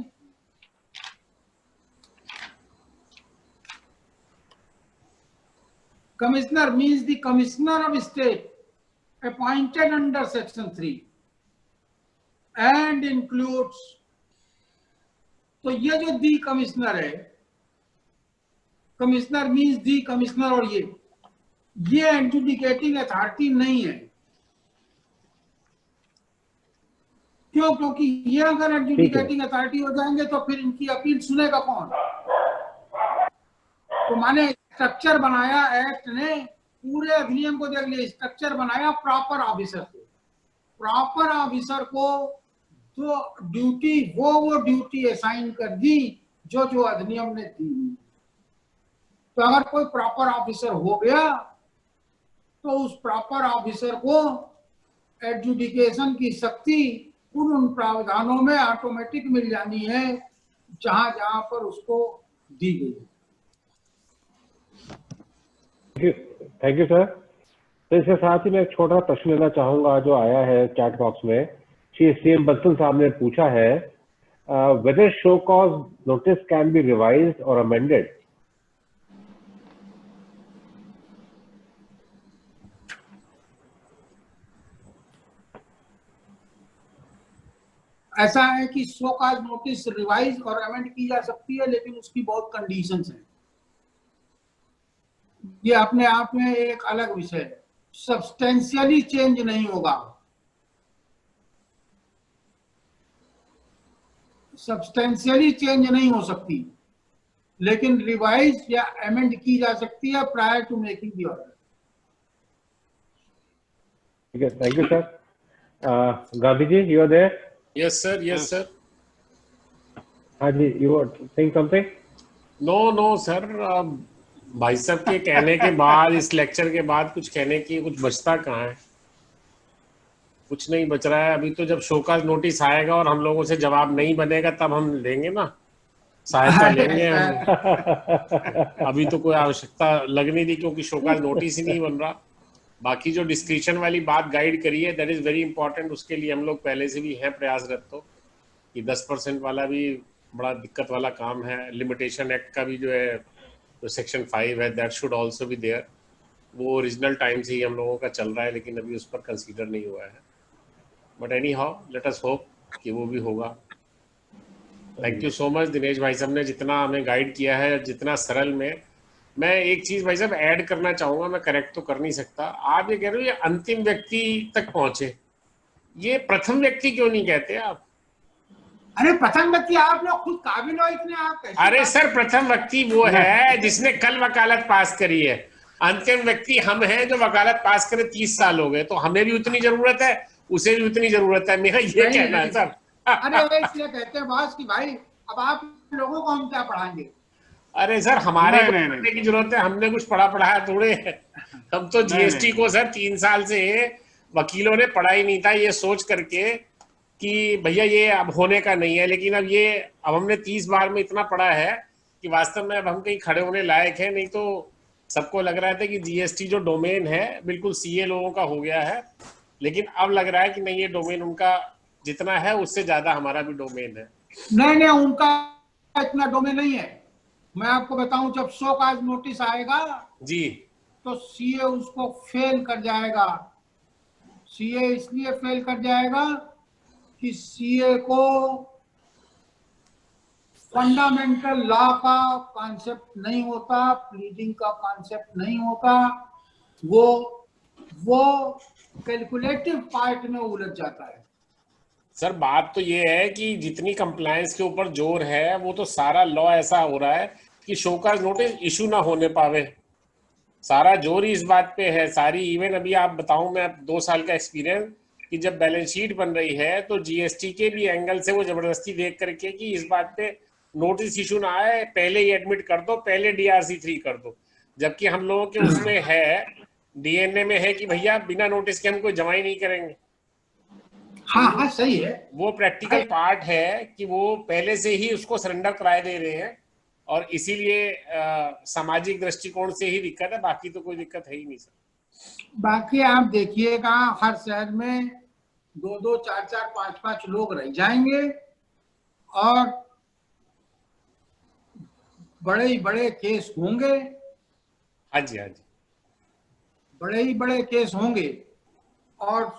Commissioner means the Commissioner of State appointed under Section 3 and includes, तो ये जो दी कमिश्नर है, कमिश्नर मीन्स दी कमिश्नर, और ये एडजुडिकेटिंग अथॉरिटी नहीं है। क्यों? क्योंकि ये अगर एडजुडिकेटिंग अथॉरिटी हो जाएंगे तो फिर इनकी अपील सुनेगा कौन? तो माने स्ट्रक्चर बनाया एक्ट ने, पूरे अधिनियम को देख लिया, स्ट्रक्चर बनाया प्रॉपर ऑफिसर को। प्रॉपर ऑफिसर को जो ड्यूटी वो ड्यूटी असाइन कर दी जो अधिनियम ने दी। तो अगर कोई प्रॉपर ऑफिसर हो गया तो उस प्रॉपर ऑफिसर को एडजुडिकेशन की शक्ति उन प्रावधानों में ऑटोमेटिक मिल जानी है जहां जहां पर उसको दी गई। Thank you sir. तो इसके साथ ही मैं एक छोटा प्रश्न लेना चाहूंगा जो आया है चैट बॉक्स में। श्री सीएम बंसल साहब ने पूछा है whether show cause notice can be revised or amended. ऐसा है कि शो कॉज नोटिस रिवाइज और अमेंड की जा सकती है, लेकिन उसकी बहुत कंडीशंस हैं। ये अपने आप में एक अलग विषय है। सब्सटेंशियली चेंज नहीं होगा, सब्सटेंशियली चेंज नहीं हो सकती, लेकिन रिवाइज या अमेंड की जा सकती है prior to making the order. ठीक है, thank you sir. Gandhi ji, you are there? Yes, sir. Yes, sir. हाँ जी, you are saying something? No, sir. भाई साहब के कहने के बाद, इस लेक्चर के बाद कुछ कहने की कुछ बचता कहाँ है? कुछ नहीं बच रहा है। अभी तो जब शो कॉज नोटिस आएगा और हम लोगों से जवाब नहीं बनेगा तब हम लेंगे ना, सहायता लेंगे हम। अभी तो कोई आवश्यकता लग नहीं रही क्योंकि शो कॉज नोटिस ही नहीं बन रहा। बाकी जो डिस्क्रिप्शन वाली बात गाइड करी है दैट इज वेरी इंपॉर्टेंट। उसके लिए हम लोग पहले से भी हैं प्रयासरत। तो कि 10% वाला भी बड़ा दिक्कत वाला काम है। लिमिटेशन एक्ट का भी जो है, जो सेक्शन 5 है, that should also be there. वो ओरिजिनल टाइम से ही हम लोगों का चल रहा है, लेकिन अभी उस पर कंसीडर नहीं हुआ है। But any how let us hope कि वो भी होगा। Thank you so much Dinesh भाई साहब ने जितना हमें गाइड किया है, जितना सरल में। मैं एक चीज भाई साहब ऐड करना चाहूंगा, मैं करेक्ट तो कर नहीं सकता। आप ये कह रहे हो ये अंतिम व्यक्ति तक पहुंचे, ये प्रथम व्यक्ति क्यों नहीं कहते आप? अरे प्रथम व्यक्ति आप लोग खुद काबिल हो इतने, आप कैसे? अरे सर, प्रथम व्यक्ति वो है जिसने कल वकालत पास करी है। अंतिम व्यक्ति हम हैं जो वकालत पास करे 30 साल हो गए। तो हमें भी उतनी जरूरत है, उसे भी उतनी जरूरत है। मेरा ये कहना है सर। अरे इसलिए कहते हैं बॉस कि भाई अब आप लोगों को हम क्या पढ़ाएंगे? अरे सर, हमारे को पढ़ने की जरूरत है, हमने कुछ पढ़ा है थोड़े। हम तो जीएसटी को सर 3 साल से वकीलों ने पढ़ा ही नहीं था, ये सोच करके कि भैया ये अब होने का नहीं है। लेकिन अब हमने 30 बार में इतना पढ़ा है कि वास्तव में अब हम कहीं खड़े होने लायक है। नहीं तो सबको लग रहा था कि जीएसटी जो डोमेन है बिल्कुल सीए लोगों का हो गया है, लेकिन अब लग रहा है कि नहीं, ये डोमेन उनका जितना है उससे ज्यादा हमारा भी डोमेन है। नहीं, उनका इतना डोमेन नहीं है। मैं आपको बताऊं, जब शो कॉज नोटिस आएगा जी तो सीए उसको फेल कर जाएगा। सीए इसलिए फेल कर जाएगा कि सीए को फंडामेंटल लॉ का कॉन्सेप्ट नहीं होता, प्लीडिंग का कॉन्सेप्ट नहीं होता, वो कैलकुलेटिव पार्ट में उलझ जाता है। सर बात तो ये है कि जितनी कंप्लायंस के ऊपर जोर है वो तो सारा लॉ ऐसा हो रहा है कि शोकाज नोटिस इशू ना होने पावे, सारा जोर ही इस बात पे है। सारी इवन अभी आप बताऊं मैं 2 साल का एक्सपीरियंस कि जब बैलेंस शीट बन रही है तो जीएसटी के भी एंगल से वो जबरदस्ती देख करके कि इस बात पे नोटिस इशू ना आए, पहले ही एडमिट कर दो, पहले डीआरसी 3 कर दो, जबकि हम लोगों के उसमें है, डीएनए में है कि भैया बिना नोटिस के हम कोई जमा ही नहीं करेंगे। हाँ हाँ सही है। वो प्रैक्टिकल पार्ट है कि वो पहले से ही उसको सरेंडर कराए दे रहे हैं और इसीलिए सामाजिक दृष्टिकोण से ही दिक्कत है, बाकी तो कोई दिक्कत है ही नहीं सर। बाकी आप देखिएगा हर शहर में 2-2, 4-4, 5-5 लोग रह जाएंगे और बड़े ही बड़े केस होंगे। हाँ जी, हाँ जी, बड़े ही बड़े केस होंगे और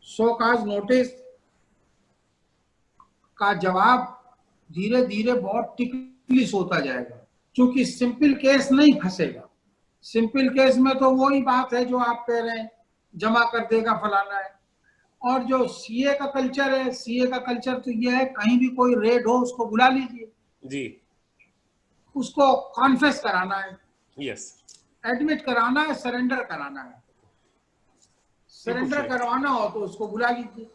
शोकाज नोटिस का जवाब धीरे धीरे बहुत टिकलिश होता जाएगा, क्योंकि सिंपल केस नहीं फंसेगा। सिंपल केस में तो वही बात है जो आप कह रहे हैं, जमा कर देगा फलाना है। और जो सीए का कल्चर है, सीए का कल्चर तो ये है कहीं भी कोई रेड हो उसको बुला लीजिए जी, उसको कॉन्फेस कराना है, यस, एडमिट कराना है, सरेंडर कराना है। सरेंडर करवाना हो तो उसको बुला लीजिए।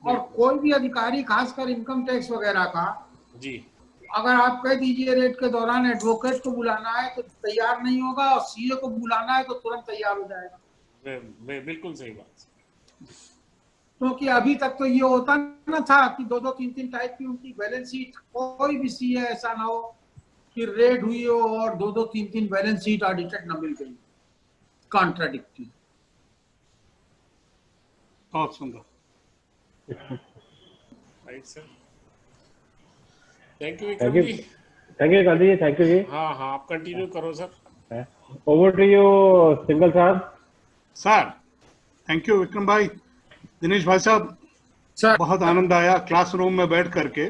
और कोई भी अधिकारी, खासकर इनकम टैक्स वगैरह का, जी, अगर आप कह दीजिए रेड के दौरान एडवोकेट को बुलाना है तो तैयार नहीं होगा, और सीए को बुलाना है तो तुरंत तैयार हो जाएगा। बिल्कुल सही बात। क्योंकि अभी तक तो ये होता ना था कि 2-2, 3-3 टाइप की उनकी बैलेंस शीट, कोई भी सीए ऐसा ना हो कि रेड हुई हो और 2-2, 3-3 बैलेंस शीट ऑडिटेड न मिल गई, कॉन्ट्राडिक्टरी। बहुत सुंदर। Right sir, thank you thank Vikram you, जी। Thank you Gandhi ji, thank you जी। हाँ हाँ, आप कंटिन्यू करो sir. Over to you Singhal साहब। सर थैंक यू विक्रम भाई। दिनेश भाई साहब, सर बहुत आनंद आया क्लासरूम में बैठ करके,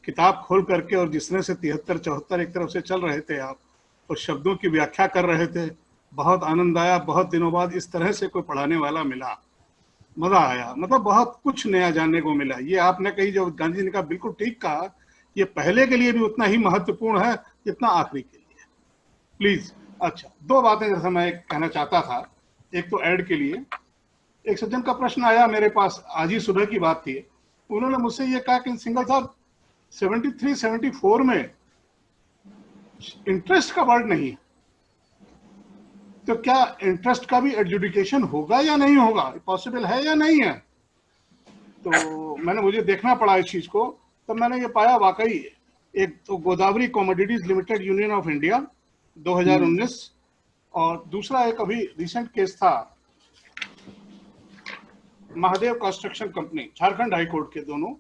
किताब खोल करके, और जिसमें से 73-74 एक तरफ से चल रहे थे आप और शब्दों की व्याख्या कर रहे थे, बहुत आनंद आया। बहुत दिनों बाद इस तरह से कोई पढ़ाने वाला मिला, मजा आया। मतलब बहुत कुछ नया जानने को मिला। ये आपने कही जो गांधी जी ने कहा, बिल्कुल ठीक कहा, ये पहले के लिए भी उतना ही महत्वपूर्ण है जितना आखिरी के लिए। प्लीज। अच्छा, 2 बातें जैसा मैं कहना चाहता था। एक तो ऐड के लिए, एक सज्जन का प्रश्न आया मेरे पास, आज ही सुबह की बात थी। उन्होंने मुझसे ये कहा कि सिंगल साहब 73-74 में इंटरेस्ट का वर्ड नहीं है, तो क्या इंटरेस्ट का भी एडजुडिकेशन होगा या नहीं होगा, पॉसिबल है या नहीं है? तो मुझे देखना पड़ा इस चीज को। तब मैंने ये पाया वाकई, एक तो Godavari commodities limited union of India 2019, और दूसरा एक अभी रिसेंट केस था Mahadev construction company, Jharkhand high court के दोनों।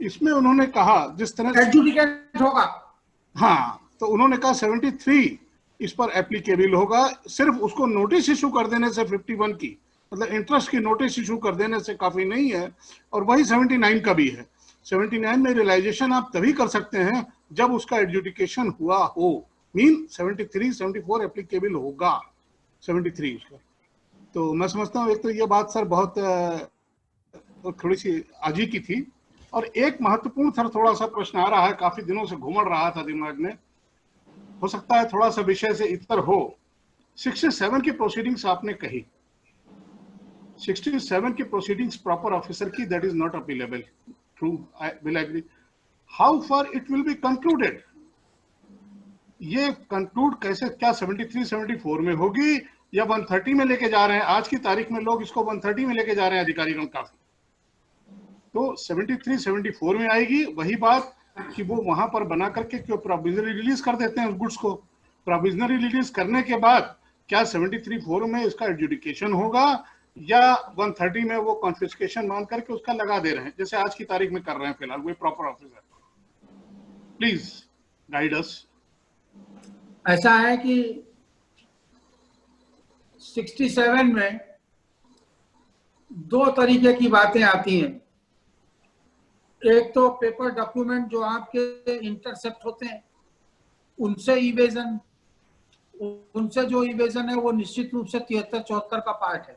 इसमें उन्होंने कहा जिस तरह एडजुडिकेट होगा। हाँ, तो उन्होंने कहा 73 इस पर एप्लीकेबल होगा, सिर्फ उसको नोटिस इशू कर देने से 51 की, मतलब इंटरेस्ट की नोटिस इशू कर देने से काफी नहीं है। और वही 79 का भी है। 79 में रियलाइजेशन आप तभी कर सकते हैं जब उसका एडजुडिकेशन हुआ हो, मीन 73-74 एप्लीकेबल होगा 73 उसका। तो मैं समझता हूँ एक तो ये बात सर बहुत थोड़ी सी आज ही की थी। और एक महत्वपूर्ण सर थोड़ा सा प्रश्न आ रहा है, काफी दिनों से घूमड़ रहा था दिमाग में, हो सकता है थोड़ा सा विषय से इतर हो। 67 की प्रोसीडिंग्स आपने कही, 67 की प्रोसीडिंग्स प्रॉपर ऑफिसर की, that is not appealable, true, I will agree. How far it will be concluded, ये कंक्लूड कैसे, क्या 73-74 में होगी या 130 में लेके जा रहे हैं? आज की तारीख में लोग इसको 130 में लेके जा रहे हैं अधिकारियों काफी। तो 73-74 में आएगी। वही बात कि वो वहां पर बना करके क्यों प्रोविजनरी रिलीज कर देते हैं उस गुड्स को। प्रोविजनरी रिलीज करने के बाद क्या 73-4 में इसका एडजुडिकेशन होगा या 130 में वो कॉन्फिस्केशन मान करके उसका लगा दे रहे हैं, जैसे आज की तारीख में कर रहे हैं फिलहाल वो proper officer? Please guide us. ऐसा है कि 67 में दो तरीके की बातें आती हैं। एक तो पेपर डॉक्यूमेंट जो आपके इंटरसेप्ट होते हैं उनसे इवेजन, उनसे जो इवेजन है वो निश्चित रूप से 73-74 का पार्ट है,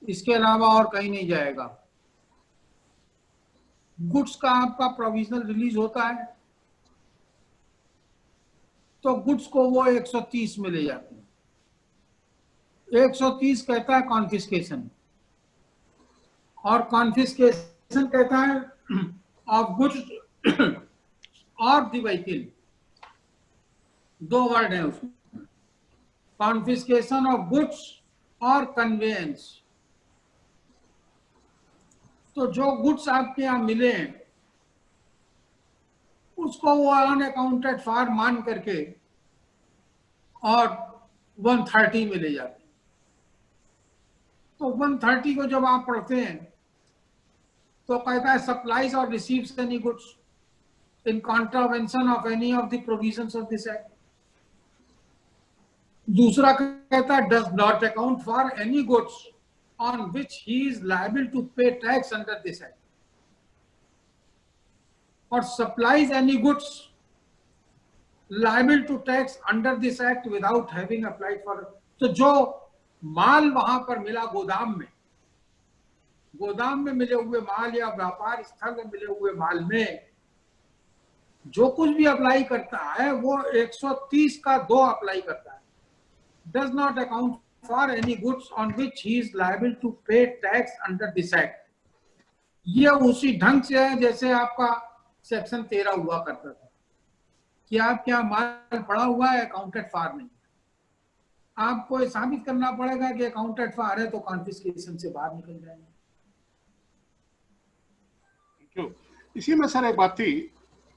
इसके अलावा और कहीं नहीं जाएगा। गुड्स का आपका प्रोविजनल रिलीज होता है तो गुड्स को वो 130 में ले जाते हैं। 130 कहता है कॉन्फिस्केशन, और कॉन्फिस्केशन कहता है ऑफ गुड्स और द व्हीकल, दो वर्ड है उसमें, कॉन्फिस्केशन ऑफ गुड्स और कन्वेयंस। तो जो गुड्स आपके यहाँ मिले हैं उसको वो अनअकाउंटेड फॉर मान करके और 130 में ले जाते हैं। तो 130 को जब आप पढ़ते हैं तो कहता है सप्लाईज और receives any goods in contravention of any of the provisions of this act. दूसरा कहता है does not account for any goods on which he is liable to pay tax under this act, or supplies any goods liable to tax under this act without having applied for it. तो जो माल वहां पर मिला गोदाम में मिले हुए माल या व्यापार स्थल में मिले हुए माल में जो कुछ भी अप्लाई करता है वो 130 का 2 अप्लाई करता है, does not account for any goods on which he is liable to pay tax under this act। ये उसी ढंग से है जैसे आपका सेक्शन 13 हुआ करता था कि आप क्या माल पड़ा हुआ है अकाउंटेड फॉर नहीं, आपको ये साबित करना पड़ेगा कि अकाउंटेड फॉर है तो कॉन्फिस्केशन से बाहर निकल जाएंगे। क्यों इसी में सर एक बात थी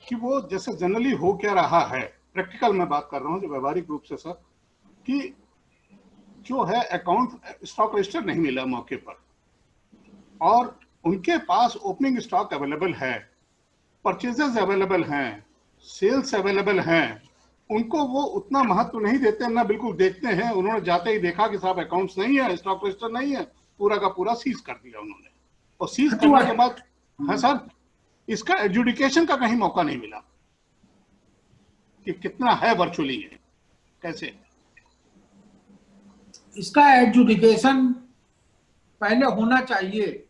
कि वो जैसे जनरली हो क्या रहा है, प्रैक्टिकल में बात कर रहा हूँ जो व्यवहारिक रूप से सर, कि जो है अकाउंट स्टॉक रजिस्टर नहीं मिला मौके पर और उनके पास ओपनिंग स्टॉक अवेलेबल है, परचेजेस अवेलेबल हैं, सेल्स अवेलेबल हैं, उनको वो उतना महत्व नहीं देते, ना बिल्कुल देखते हैं। उन्होंने जाते ही देखा कि साहब अकाउंट्स नहीं है, स्टॉक रजिस्टर नहीं है, पूरा का पूरा सीज कर दिया उन्होंने। और सीज करने के बाद हाँ सर, इसका एडजुडिकेशन का कहीं मौका नहीं मिला कि कितना है वर्चुअली है, कैसे इसका एडजुडिकेशन पहले होना चाहिए।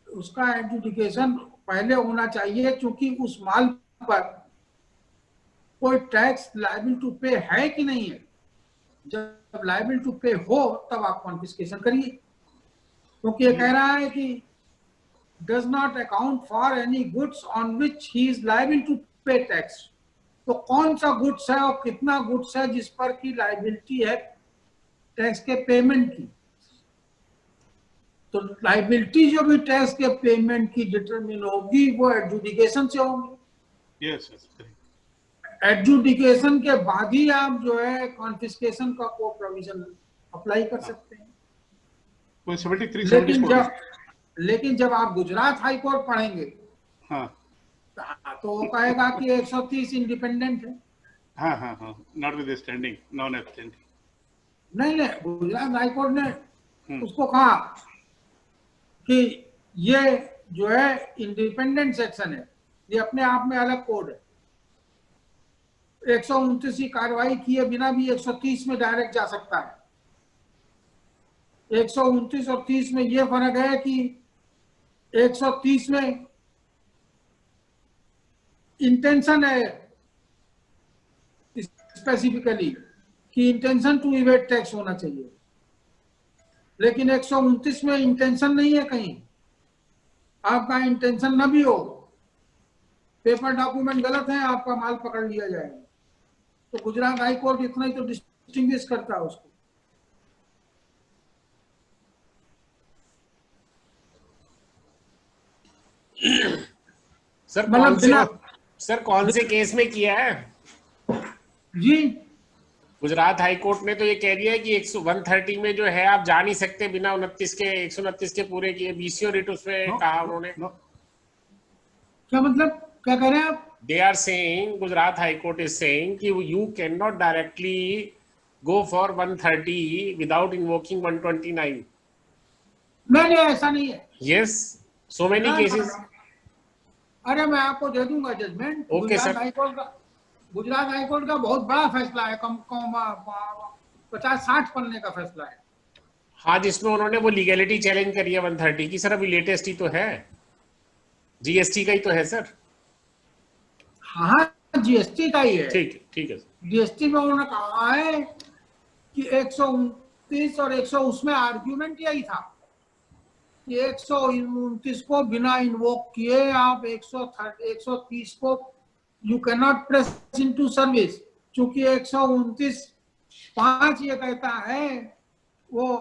उसका एडजुडिकेशन पहले होना चाहिए क्योंकि उस माल पर कोई टैक्स लायबल टू पे है कि नहीं है। जब लायबल टू पे हो तब आप कॉन्फिस्केशन करिए, क्योंकि ये कह रहा है कि does not account for any goods on which he is liable to pay tax. तो कौन सा गुड्स है और कितना गुड्स है जिस पर की लायबिलिटी है टैक्स के पेमेंट की। तो लायबिलिटी जो भी टैक्स के पेमेंट की डिटरमिन होगी वो एडजुडिकेशन से होगी। यस एडजुडिकेशन के बाद ही आप जो है कॉन्फिस्केशन का को प्रोविजन अप्लाई कर सकते हैं। 73 लेकिन जब आप गुजरात हाई कोर्ट पढ़ेंगे हाँ तो वो कहेगा कि 130 इंडिपेंडेंट है। हाँ नॉट विद स्टैंडिंग, नॉन एब्स्टेंडिंग। नहीं गुजरात हाई कोर्ट ने उसको कहा कि ये जो है इंडिपेंडेंट सेक्शन है, ये अपने आप में अलग कोड है। 129 की कार्रवाई किए बिना भी 130 में डायरेक्ट जा सकता है। 129 और 30 में ये फर्क है कि 130 में इंटेंशन है स्पेसिफिकली कि इंटेंशन टू इवेट टैक्स होना चाहिए, लेकिन 129 में इंटेंशन नहीं है। कहीं आपका इंटेंशन ना भी हो, पेपर डॉक्यूमेंट गलत है, आपका माल पकड़ लिया जाएगा। तो गुजरात हाई कोर्ट इतना ही तो डिस्टिंग्विश करता है उसको। सर कौन से केस में किया है जी? गुजरात हाई कोर्ट ने तो ये कह दिया है कि 130 में जो है आप जा नहीं सकते बिना 129 के पूरे किए। बीसीओ रिट उसमें कहा उन्होंने। क्या मतलब, क्या कह रहे हैं आप? they are saying, Gujarat High Court is saying कि you cannot directly go for 130 without invoking 129. नहीं ऐसा नहीं है। Yes, so many ना, cases. अरे मैं आपको दे दूंगा judgement. Okay, sir. Gujarat high court का बहुत बड़ा फैसला है, कम 50-60 पन्ने का फैसला है। हाँ, जिसमें उन्होंने वो लीगैलिटी चैलेंज करी है 130 की। सर अभी लेटेस्ट ही तो है, जीएसटी का ही तो है सर। हाँ, जीएसटी का ही है। ठीक है। जीएसटी में उन्होंने कहा है कि 129 और 100 उसमें आर्ग्यूमेंट यही था कि 129 को बिना इन्वोक किए आप 130 को you can not press into service, चूंकि 129(5) ये कहता है वो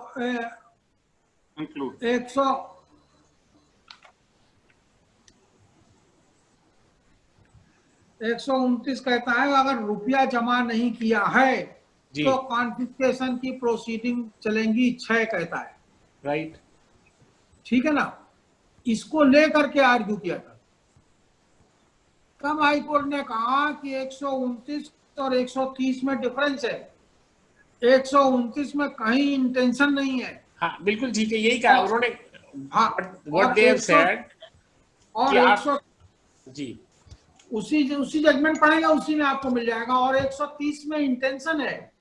129 कहता है अगर रुपया जमा नहीं किया है तो कॉन्फिस्केशन की प्रोसीडिंग चलेंगी 6 कहता है। राइट, ठीक है ना। इसको लेकर के आर्ग्यू किया था। तब हाई कोर्ट ने कहा कि 129 और 130 में डिफरेंस है, 129 में कहीं इंटेंशन नहीं है। हाँ बिल्कुल ठीक है, यही कहा उन्होंने। हाँ, व्हाट दे हैव सेड और 100 जी उसी जजमेंट पढ़ेगा, उसी में आपको मिल जाएगा। और 130 में इंटेंशन है,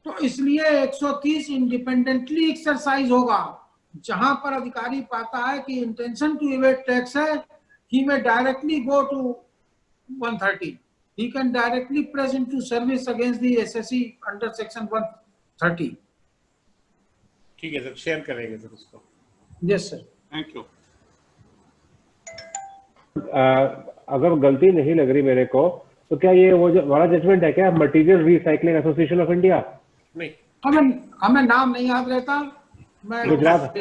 तो इसलिए 130 इंडिपेंडेंटली एक्सरसाइज होगा। जहां पर अधिकारी पाता है कि इंटेंशन टू इवेट टैक्स है, he may directly go to 130. He can directly press into service against the SSE under section 130. ठीक है सर, शेयर करेंगे सर उसको। Yes sir. Thank you. अगर गलती नहीं लग रही मेरे को, तो क्या ये वो जो बड़ा जजमेंट है क्या material recycling association of India? नहीं, हमें नाम नहीं याद रहता। मैं गुजरात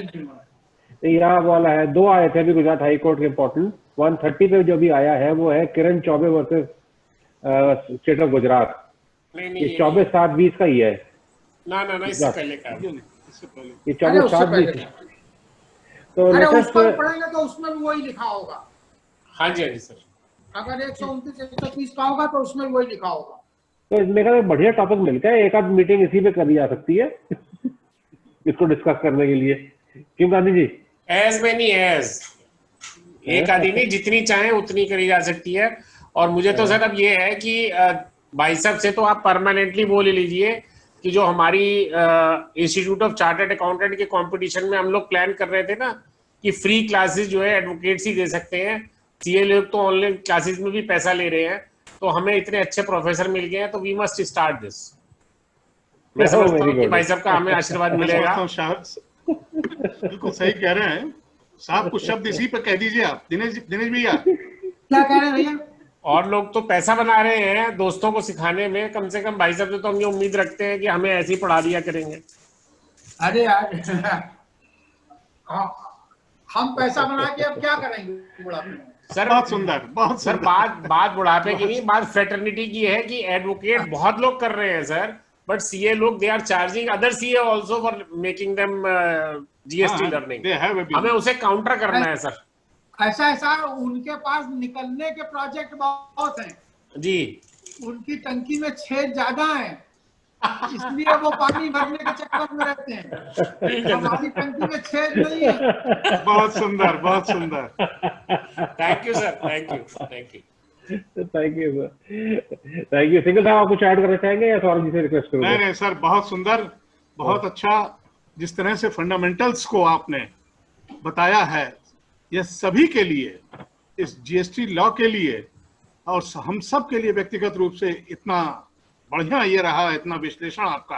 यहाँ वाला है, 2 आए थे अभी गुजरात हाई कोर्ट के इम्पोर्टेंट। 130 पे जो भी आया है वो है Kiran Choubey versus state of Gujarat. ये 24/7/20 का ही है ना इससे पहले का है। ये 24/7/20। तो पढ़ेंगे तो उसमें भी वही लिखा होगा। हाँ जी सर, अगर 129 130 का होगा तो उसमें वही लिखा होगा। तो इसमें का एक बढ़िया टॉपिक मिलता है, एक आध मीटिंग इसी पे करी जा सकती है इसको डिस्कस करने के लिए। क्यों Gandhi ji? As many as, एक आदि नहीं, जितनी चाहे उतनी करी जा सकती है। और मुझे तो सर अब ये है कि भाई साहब से तो आप परमानेंटली बोल लीजिए कि जो हमारी इंस्टीट्यूट ऑफ चार्टर्ड अकाउंटेंट के कंपटीशन में हम लोग प्लान कर रहे थे ना कि फ्री क्लासेस जो है एडवोकेट्स ही दे सकते हैं, सीए लोग तो ऑनलाइन क्लासेस में भी पैसा ले रहे हैं, तो हमें इतने अच्छे प्रोफेसर मिल गए हैं, तो वी मस्ट स्टार्ट दिस। मैं समझता हूँ कि भाई साहब का हमें आशीर्वाद मिलेगा। बिल्कुल सही कह रहे हैं साहब, कुछ शब्द इसी पे कह दीजिए आप। दिनेश भैया क्या कह रहे हैं भैया? और लोग तो पैसा बना रहे हैं दोस्तों को सिखाने में, कम से कम भाई साहब से तो हम ये उम्मीद रखते हैं कि हमें ऐसे ही पढ़ा दिया करेंगे। अरे यार हम पैसा बना के अब क्या करेंगे बुढ़ापे में? सर बहुत सुंदर सर, बात बुढ़ापे की नहीं, बात फ्रेटर्निटी की है कि एडवोकेट बहुत लोग कर रहे हैं सर, बट सीए लोग they are charging other CA also for making them GST learning. हमें उसे काउंटर करना है सर। ऐसा उनके पास निकलने के प्रोजेक्ट बहुत हैं जी, उनकी टंकी में छेद ज्यादा है, इसलिए वो पानी भरने के चक्कर में रहते हैं। हमारी टंकी में छेद नहीं है। बहुत सुंदर। Thank you sir, thank you. Singhal साहब आप कुछ ऐड करना चाहेंगे या सौरभ जी से रिक्वेस्ट करूंगा? नहीं सर, बहुत सुंदर, बहुत अच्छा। जिस तरह से फंडामेंटल्स को आपने बताया है, यह सभी के लिए, इस जीएसटी लॉ के लिए और हम सब के लिए व्यक्तिगत रूप से इतना बढ़िया ये रहा, इतना विश्लेषण आपका,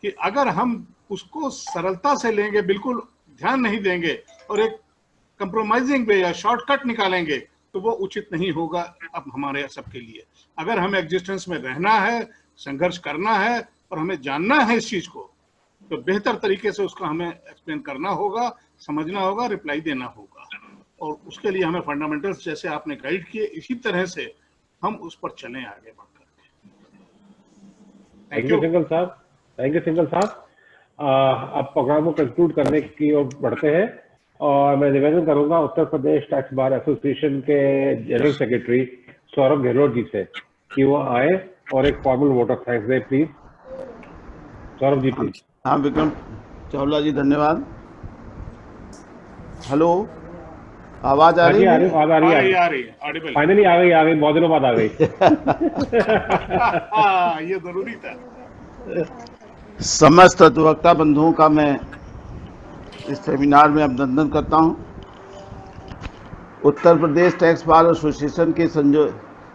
कि अगर हम उसको सरलता से लेंगे, बिल्कुल ध्यान नहीं देंगे और एक कंप्रोमाइजिंग वे या शॉर्टकट निकालेंगे, तो वो उचित नहीं होगा अब हमारे सबके लिए। अगर हमें एग्जिस्टेंस में रहना है, संघर्ष करना है और हमें जानना है इस चीज को, तो बेहतर तरीके से उसका हमें एक्सप्लेन करना होगा, समझना होगा, रिप्लाई देना होगा। और उसके लिए हमें फंडामेंटल्स जैसे आपने गाइड किए, इसी तरह से हम उस पर चलें आगे बढ़कर। थैंक यू सिंगल साहब। अब प्रोग्राम को कंक्लूड करने की ओर बढ़ते हैं। और मैं निवेदन करूंगा Uttar Pradesh tax bar association के जनरल सेक्रेटरी सौरभ गहलोत जी से कि वो आए और एक फॉर्मल वोट ऑफ थैंक्स दे प्लीज। सौरभ जी प्लीज। हाँ विक्रम चावला जी धन्यवाद। हेलो, आवाज आ रही है? आवाज आ रही है, ऑडिबल। फाइनली आ गई, बहुत दिनों बाद आ गई। ये जरूरी था। समस्त अधिवक्ता बंधुओं का मैं इस सेमिनार में अभिनंदन करता हूं। उत्तर प्रदेश टैक्स बार एसोसिएशन के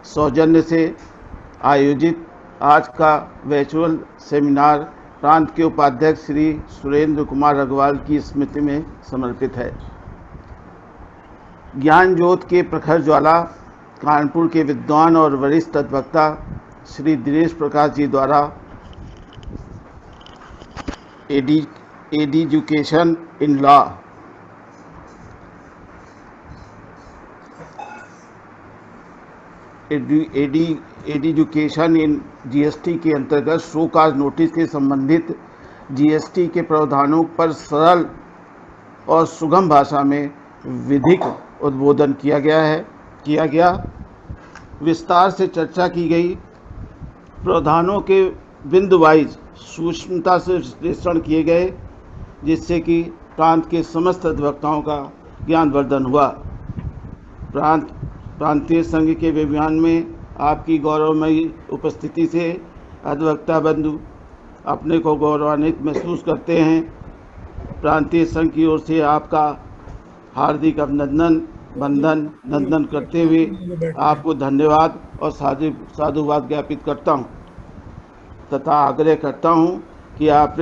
सौजन्य से आयोजित आज का वर्चुअल सेमिनार प्रांत के उपाध्यक्ष श्री सुरेंद्र कुमार अग्रवाल की स्मृति में समर्पित है। ज्ञान ज्योत के प्रखर ज्वाला कानपुर के विद्वान और वरिष्ठ अधिवक्ता श्री दिनेश प्रकाश जी द्वारा education in law education in GST के अंतर्गत शो काज नोटिस के संबंधित जीएसटी के प्रावधानों पर सरल और सुगम भाषा में विधिक उद्बोधन किया गया। विस्तार से चर्चा की गई। प्रावधानों के बिंदु वाइज सूक्ष्मता से विश्लेषण किए गए, जिससे कि प्रांत के समस्त अधिवक्ताओं का ज्ञानवर्धन हुआ। प्रांतीय संघ के अभियान में आपकी गौरवमयी उपस्थिति से अधिवक्ता बंधु अपने को गौरवान्वित महसूस करते हैं। प्रांतीय संघ की ओर से आपका हार्दिक नंदन करते हुए आपको धन्यवाद और साधुवाद ज्ञापित करता हूं तथा आग्रह करता हूं कि आप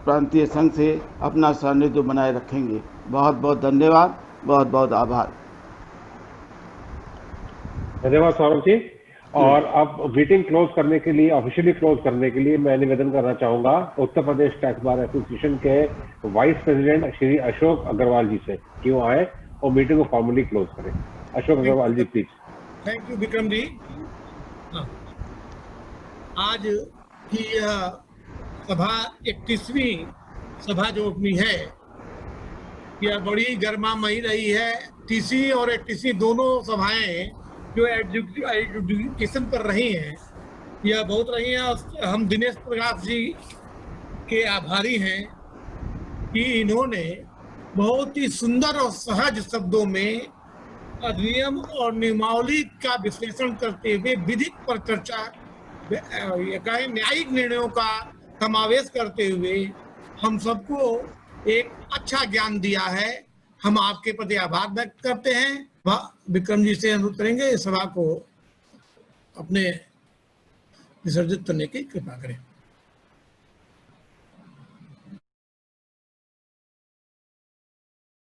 प्रांतीय संघ से अपना सानिध्य बनाए रखेंगे। बहुत बहुत धन्यवाद, बहुत बहुत आभार। धन्यवाद सौरभ जी। और अब मीटिंग क्लोज करने के लिए, ऑफिशियली क्लोज करने के लिए मैं निवेदन करना चाहूंगा उत्तर प्रदेश टैक्स बार एसोसिएशन के वाइस प्रेसिडेंट श्री अशोक अग्रवाल जी से कि वो आए और मीटिंग को फॉर्मली क्लोज करें। अशोक अग्रवाल जी please. Thank you Vikram ji. आज की यह सभा 31वीं सभा जो अपनी है, यह बड़ी गर्मामयी रही है। 30वीं और 31वीं दोनों सभाएं जो एजुकेशन पर रही हैं, यह बहुत रही हैं। हम दिनेश प्रकाश जी के आभारी हैं कि इन्होंने बहुत ही सुंदर और सहज शब्दों में अधिनियम और नियमावली का विश्लेषण करते हुए विधिक पर चर्चा, न्यायिक निर्णयों का समावेश करते हुए हम सबको एक अच्छा ज्ञान दिया है। हम आपके प्रति आभार व्यक्त करते हैं। विक्रम जी से अनुरोध करेंगे इस सभा को अपने विसर्जित करने की कृपा करें।